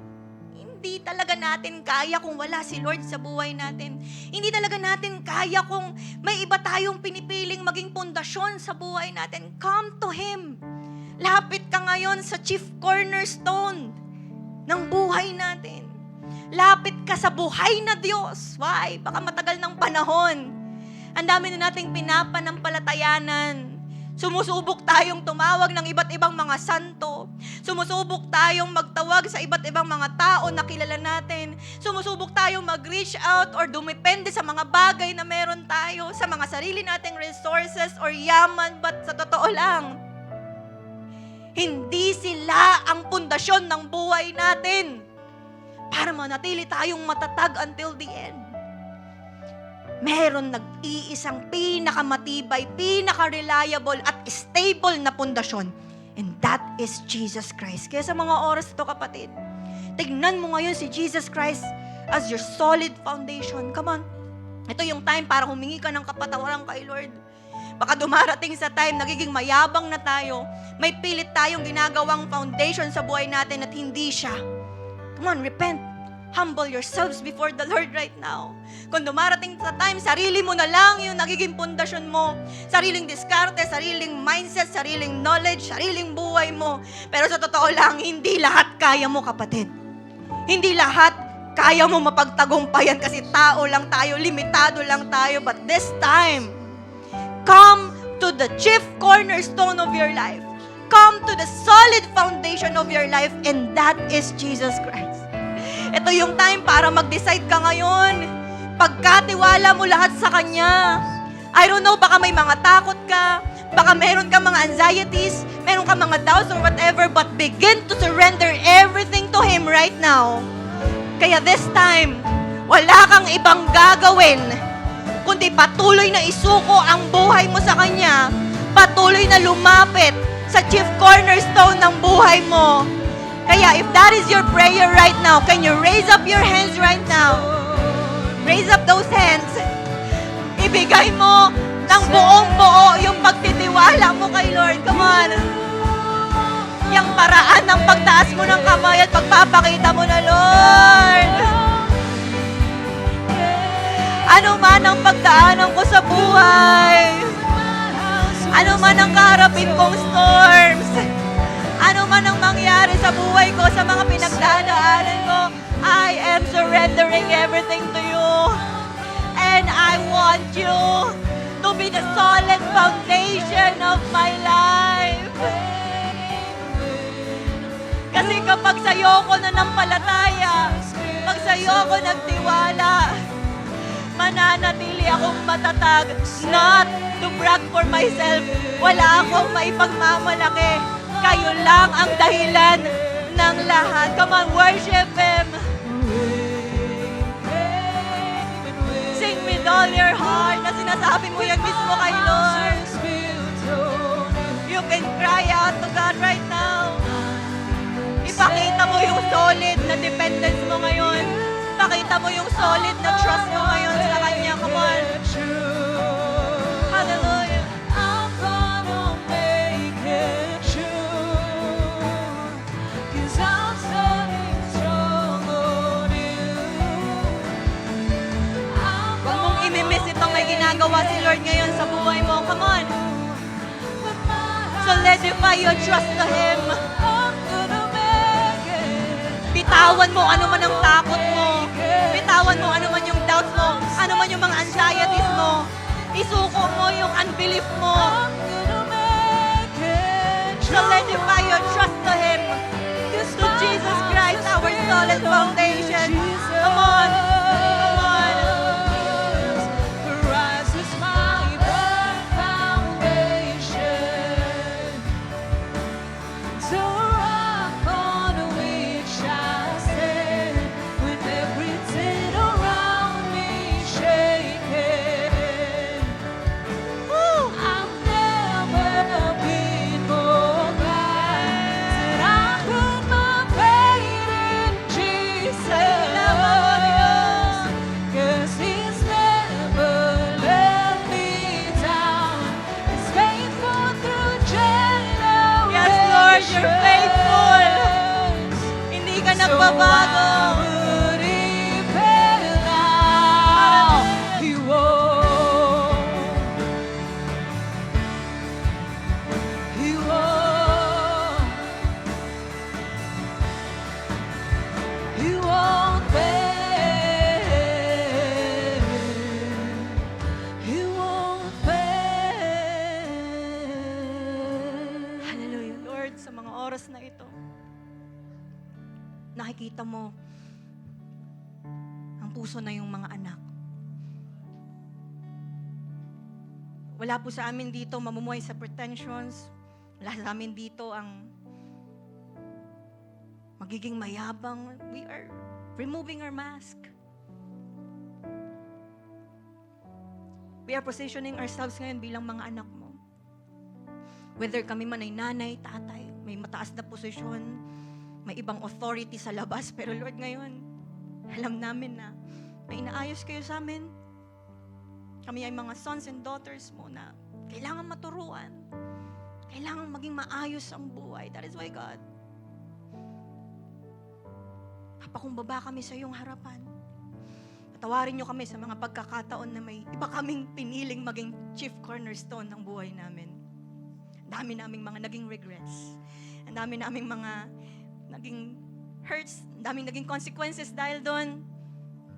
Hindi talaga natin kaya kung wala si Lord sa buhay natin. Hindi talaga natin kaya kung may iba tayong pinipiling maging pundasyon sa buhay natin. Come to Him. Lapit ka ngayon sa chief cornerstone ng buhay natin. Lapit ka sa buhay na Diyos. Why? Baka matagal ng panahon. Ang dami na nating pinapanampalatayanan. Sumusubok tayong tumawag ng iba't ibang mga santo. Sumusubok tayong magtawag sa iba't ibang mga tao na kilala natin. Sumusubok tayong mag-reach out or dumepende sa mga bagay na meron tayo, sa mga sarili nating resources or yaman. But sa totoo lang, hindi sila ang pundasyon ng buhay natin para manatili tayong matatag until the end. Meron nag-iisang pinakamatibay, pinaka-reliable at stable na pundasyon. And that is Jesus Christ. Kaya sa mga oras ito, kapatid, tignan mo ngayon si Jesus Christ as your solid foundation. Come on. Ito yung time para humingi ka ng kapatawaran kay Lord. Baka dumarating sa time, nagiging mayabang na tayo. May pilit tayong ginagawang foundation sa buhay natin at hindi siya. Come on, repent. Humble yourselves before the Lord right now. Kung dumarating sa time, sarili mo na lang yung nagiging pundasyon mo. Sariling diskarte, sariling mindset, sariling knowledge, sariling buhay mo. Pero sa totoo lang, hindi lahat kaya mo, kapatid. Hindi lahat kaya mo mapagtagumpayan kasi tao lang tayo, limitado lang tayo. But this time, come to the chief cornerstone of your life. Come to the solid foundation of your life, and that is Jesus Christ. Ito yung time para mag-decide ka ngayon. Pagkatiwala mo lahat sa Kanya. I don't know, baka may mga takot ka, baka meron ka mga anxieties, meron ka mga doubts or whatever, but begin to surrender everything to Him right now. Kaya this time, wala kang ibang gagawin, kundi patuloy na isuko ang buhay mo sa Kanya, patuloy na lumapit sa chief cornerstone ng buhay mo. Kaya if that is your prayer right now, can you raise up your hands right now? Raise up those hands. Ibigay mo ng buong-buo yung pagtitiwala mo kay Lord. Come on. Yung paraan ng pagtaas mo ng kamay at pagpapakita mo na, Lord, ano man ang pagdaanan ko sa buhay, ano man ang kaharapin kong storms, ano man ang mangyari sa buhay ko, sa mga pinagdadaanan ko, I am surrendering everything to you. And I want you to be the solid foundation of my life. Kasi kapag sa'yo ko nanampalataya, pag sa'yo ko nagtiwala, mananatili akong matatag, not to brag for myself. Wala akong maipagmamalaki. Kayo lang ang dahilan ng lahat. Come on, worship Him. Sing with all your heart na sinasabi mo yan mismo kay Lord. You can cry out to God right now. Ipakita mo yung solid na dependence mo ngayon. Ipakita mo yung solid na trust mo ngayon sa Kanya. Come on. Hallelujah. I'm gonna make it true. 'Cause I'm standing strong on you. Huwag mong imimiss itong may ginagawa si Lord ngayon sa buhay mo. Come on. Solidify your trust to Him. I'm gonna make it. Bitawan mo ano man ang takot mo. Bitawan mo ano man yung doubts mo. Ano man yung mga anxieties mo. Isuko mo yung unbelief mo. I'm gonna make it true. Solidify your trust to Him. 'Cause To Jesus Christ, our solid foundation. Come on. Come on. Christ is my firm foundation. So rock on which I stand when everything around me shaking. I've never been more glad that I put my faith in Jesus. 'Cause He's never let me down. He's faithful through generations. Yes, Lord, you're faithful. Hindi ka nagbabago. So I would even now. He won't. He won't. He won't fail. He won't fail. Hallelujah, Lord, sa mga oras na ito, nakikita mo ang puso na yung mga anak. Wala po sa amin dito mamumuhay sa pretensions. Wala sa amin dito ang magiging mayabang. We are removing our mask. We are positioning ourselves ngayon bilang mga anak mo. Whether kami man ay nanay, tatay, may mataas na posisyon, may ibang authority sa labas, pero Lord, ngayon, alam namin na may inaayos kayo sa amin. Kami ay mga sons and daughters mo na kailangan maturuan. Kailangan maging maayos ang buhay. That is why, God, papakumbaba kami sa iyong harapan. Patawarin niyo kami sa mga pagkakataon na may iba kaming piniling maging chief cornerstone ng buhay namin. Ang dami naming mga naging regrets. Ang dami naming mga naging hurts. Ang daming naging consequences dahil doon.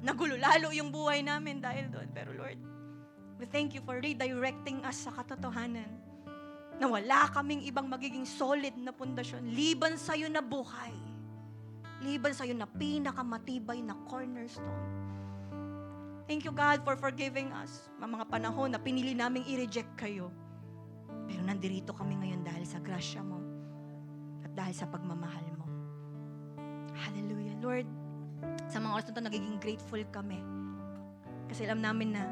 Nagulo lalo yung buhay namin dahil doon. Pero Lord, we thank you for redirecting us sa katotohanan na wala kaming ibang magiging solid na pundasyon liban sa'yo na buhay. Liban sa'yo na pinakamatibay na cornerstone. Thank you, God, for forgiving us. Mga panahon na pinili naming i-reject kayo. Pero nandirito kami ngayon dahil sa grasya mo at dahil sa pagmamahal mo. Hallelujah. Lord, sa mga oras na ito, nagiging grateful kami. Kasi alam namin na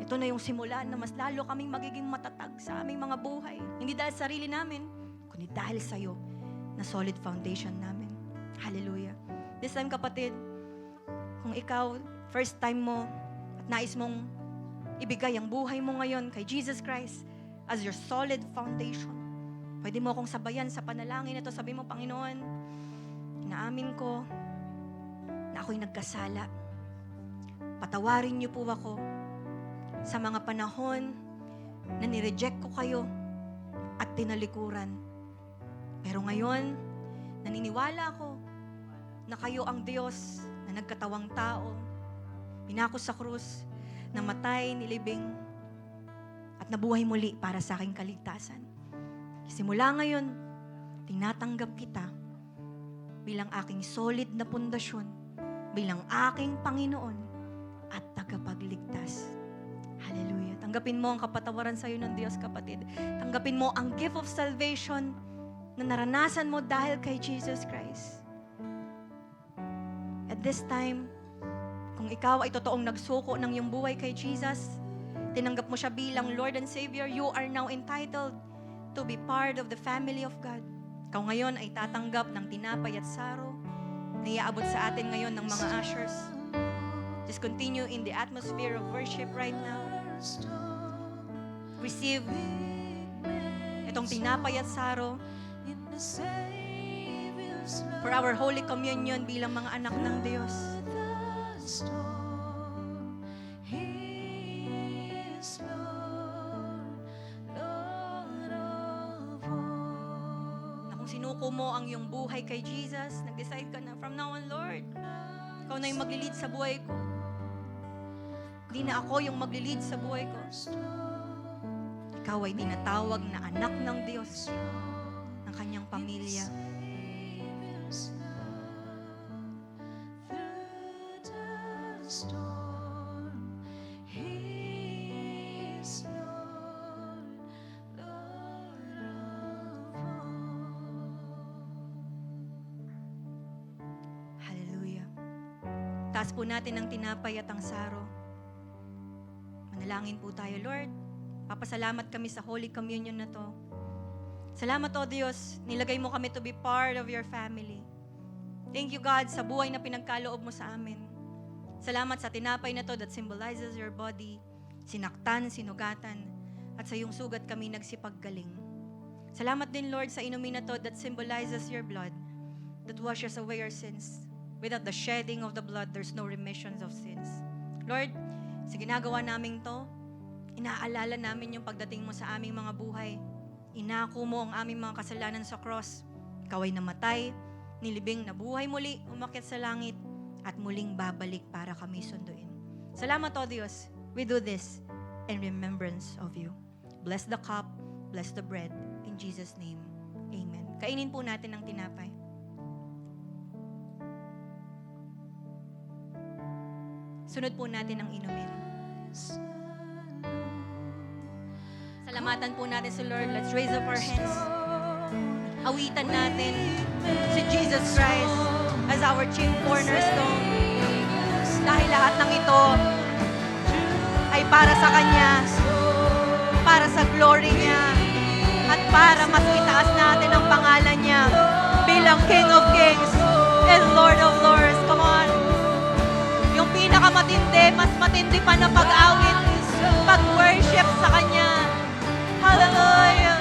ito na yung simula na mas lalo kaming magiging matatag sa aming mga buhay. Hindi dahil sa sarili namin, kundi dahil sa'yo na solid foundation namin. Hallelujah. This time, kapatid, kung ikaw, first time mo at nais mong ibigay ang buhay mo ngayon kay Jesus Christ as your solid foundation, pwede mo akong sabayan sa panalangin ito. Sabi mo, Panginoon, inaamin ko na ako'y nagkasala. Patawarin niyo po ako sa mga panahon na nireject ko kayo at tinalikuran. Pero ngayon, naniniwala ako na kayo ang Diyos na nagkatawang tao, pinako sa krus, namatay, nilibing, at nabuhay muli para sa aking kaligtasan. Simula ngayon, tinatanggap kita bilang aking solid na pundasyon, bilang aking Panginoon at tagapagligtas. Hallelujah. Tanggapin mo ang kapatawaran sa iyo ng Diyos, kapatid. Tanggapin mo ang gift of salvation na naranasan mo dahil kay Jesus Christ. At this time, kung ikaw ay totoong nagsuko ng iyong buhay kay Jesus, tinanggap mo siya bilang Lord and Savior, you are now entitled to be part of the family of God. Ikaw ngayon ay tatanggap ng tinapay at saro na iaabot sa atin ngayon ng mga ushers. Just continue in the atmosphere of worship right now. Receive itong tinapay at saro for our Holy Communion bilang mga anak ng Diyos. Na kung sinuko mo ang iyong buhay kay Jesus, nag-decide ka na, from now on, Lord, ikaw na yung maglilid sa buhay ko. Di na ako yung maglilid sa buhay ko. Ikaw ay tinatawag na anak ng Diyos, ng kanyang pamilya. Hallelujah. Taas po natin ang tinapay at ang saro. Manalangin po tayo, Lord. Papasalamat kami sa Holy Communion na to. Salamat, O Diyos, nilagay mo kami to be part of your family. Thank you, God, sa buhay na pinagkaloob mo sa amin. Salamat sa tinapay na to that symbolizes your body, sinaktan, sinugatan, at sa iyong sugat kami nagsipaggaling. Salamat din, Lord, sa inumin na to that symbolizes your blood, that washes away our sins. Without the shedding of the blood, there's no remissions of sins. Lord, sa ginagawa namin to, inaalala namin yung pagdating mo sa aming mga buhay. Inako mo ang aming mga kasalanan sa cross. Ikaw ay namatay, nilibing na buhay muli, umakyat sa langit, at muling babalik para kami sunduin. Salamat, O Diyos. We do this in remembrance of you. Bless the cup, bless the bread. In Jesus' name, amen. Kainin po natin ang tinapay. Sunod po natin ang inumin. Salamatan po natin si Lord. Let's raise up our hands. Awitan natin si Jesus Christ as our chief cornerstone. Dahil lahat ng ito ay para sa Kanya, para sa glory niya, at para mas itaas natin ang pangalan niya bilang King of Kings and Lord of Lords. Come on. Yung pinakamatindi, mas matindi pa na pag-awit, pag-worship sa Kanya. Hallelujah.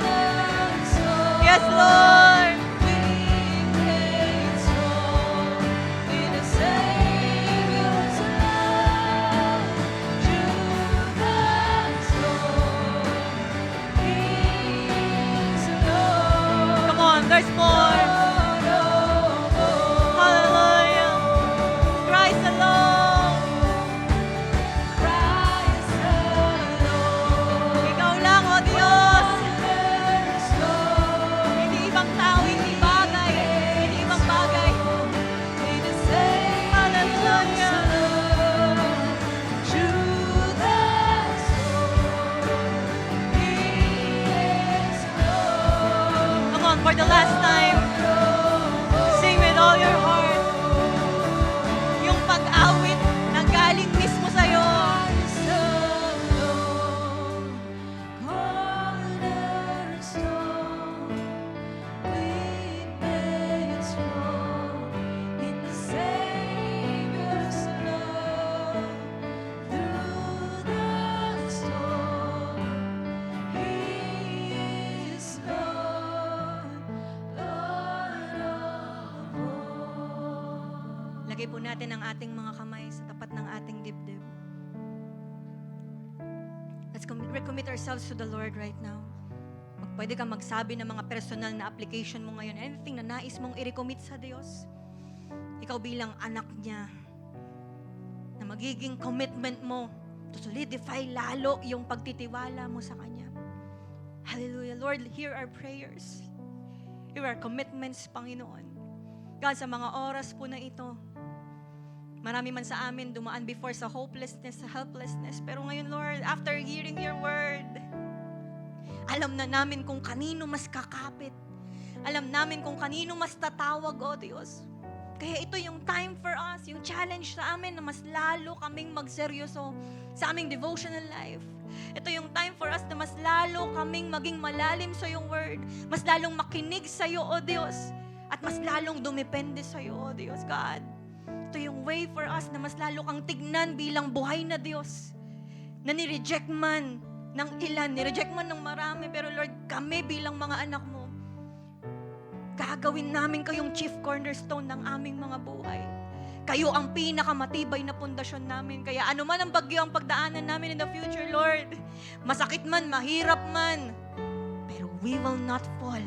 Yes, Lord. Come on, there's more. Hallelujah. Christ alone. Ikaw lang, O Diyos. Hindi ibang tao, hindi bagay. Hindi ibang bagay. Hallelujah. Come on, for the last time. Sing with all your heart. Yung pag-awit na galing mismo sa'yo. Lagay po natin ang ating mga kamay sa tapat ng ating dibdib. Let's recommit ourselves to the Lord right now. Pwede kang magsabi ng mga personal na application mo ngayon. Anything na nais mong i-recommit sa Diyos. Ikaw bilang anak niya, na magiging commitment mo to solidify lalo yung pagtitiwala mo sa Kanya. Hallelujah. Lord, hear our prayers. Hear our commitments, Panginoon. God, sa mga oras po na ito, marami man sa amin dumaan before sa hopelessness, sa helplessness. Pero ngayon, Lord, after hearing your word, alam na namin kung kanino mas kakapit. Alam namin kung kanino mas tatawag, O Diyos. Kaya ito yung time for us, yung challenge sa amin na mas lalo kaming magseryoso sa aming devotional life. Ito yung time for us na mas lalo kaming maging malalim sa iyong word. Mas lalong makinig sa iyo, O Diyos. at mas lalong dumepende sa'yo, O Diyos God. Ito yung way for us na mas lalo kang tignan bilang buhay na Diyos. Na ni-reject man ng ilan, ni-reject man ng marami, pero Lord, kami bilang mga anak mo, gagawin namin kayong chief cornerstone ng aming mga buhay. Kayo ang pinakamatibay na pundasyon namin. Kaya ano man ang bagyo ang pagdaanan namin in the future, Lord, masakit man, mahirap man, pero we will not fall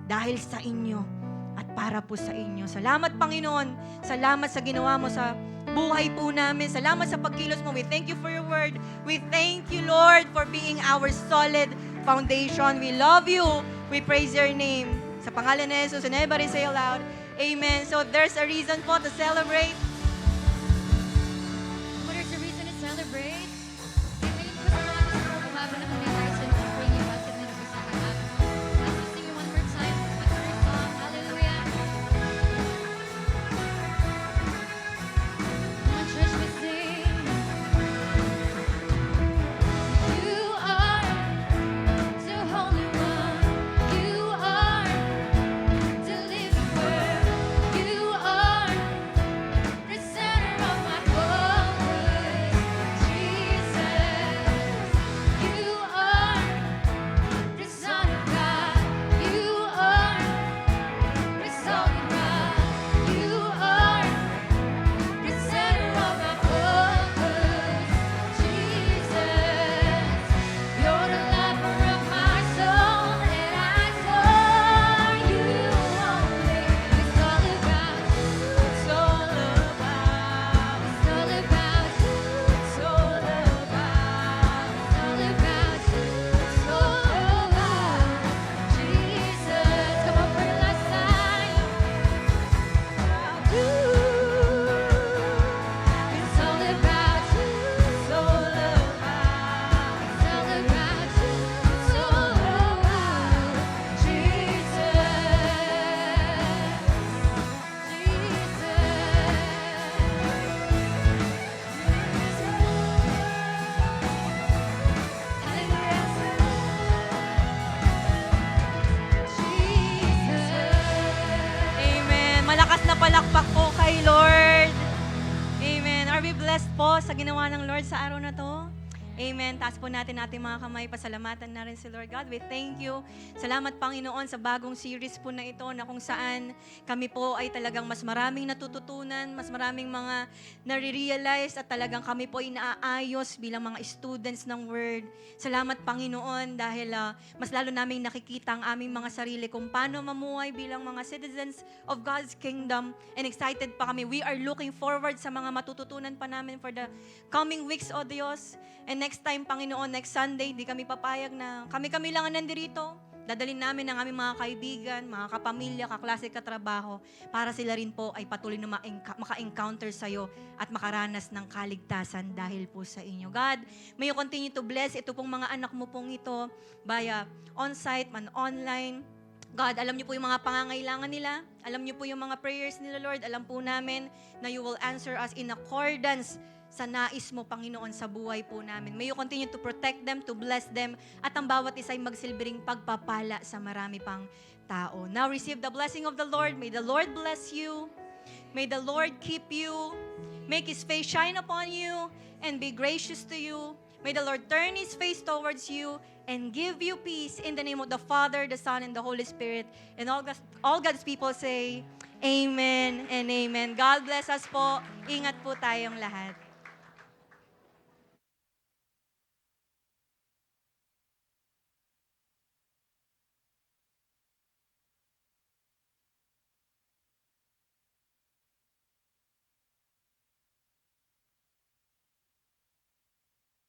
dahil sa inyo at para po sa inyo. Salamat, Panginoon. Salamat sa ginawa mo sa buhay po namin. Salamat sa pagkilos mo. We thank you for your word. We thank you, Lord, for being our solid foundation. We love you. We praise your name. Sa pangalan ni Jesus, and everybody say aloud, Amen. So there's a reason po to celebrate. What is the reason to celebrate? Ngayon po sa mga gusto ko habang nakalimutan sa bring you back to the umpisa ka na. Let's just sing it one more time. Another song. Hallelujah. Come on, church, we sing. You are the Holy One. You are the living Word. You are the center of my focus, Jesus. You are the Son of God. You are the solid rock. You are the center of my focus, Jesus. You're the lover of my soul, and I adore you only. It's all about you. It's all about. It's all about you. It's all about. It's all about you. It's all about Jesus. Come on for the last time. You. It's all about you. It's all about. It's all about you. It's all about Amen. Malakas na palakpak po kay Lord. Amen. Are we blessed po sa ginawa ng Lord sa araw na to? Amen. Taas po natin ating mga kamay. Pasalamatan na rin si Lord God. We thank you. Salamat, Panginoon, sa bagong series po na ito na kung saan kami po ay talagang mas maraming natututunan, mas maraming mga nare-realize at talagang kami po ay naaayos bilang mga students ng Word. Salamat, Panginoon, dahil mas lalo naming nakikita ang aming mga sarili kung paano mamuhay bilang mga citizens of God's kingdom. And excited pa kami. We are looking forward sa mga matututunan pa namin for the coming weeks, O Diyos. And next time, Panginoon, next Sunday, di kami papayag na kami-kami lang ang nandirito. Dadalhin namin ang aming mga kaibigan, mga kapamilya, kaklase, katrabaho, para sila rin po ay patuloy na maka-encounter sa'yo at makaranas ng kaligtasan dahil po sa inyo. God, may you continue to bless ito pong mga anak mo pong ito via on-site, man online. God, alam niyo po yung mga pangangailangan nila. Alam niyo po yung mga prayers nila, Lord. Alam po namin na you will answer us in accordance sa nais mo, Panginoon, sa buhay po namin. May you continue to protect them, to bless them, at ang bawat isa ay magsilbing pagpapala sa marami pang tao. Now receive the blessing of the Lord. May the Lord bless you. May the Lord keep you. Make His face shine upon you and be gracious to you. May the Lord turn His face towards you and give you peace in the name of the Father, the Son, and the Holy Spirit. And all God's people say, Amen and Amen. God bless us po. Ingat po tayong lahat.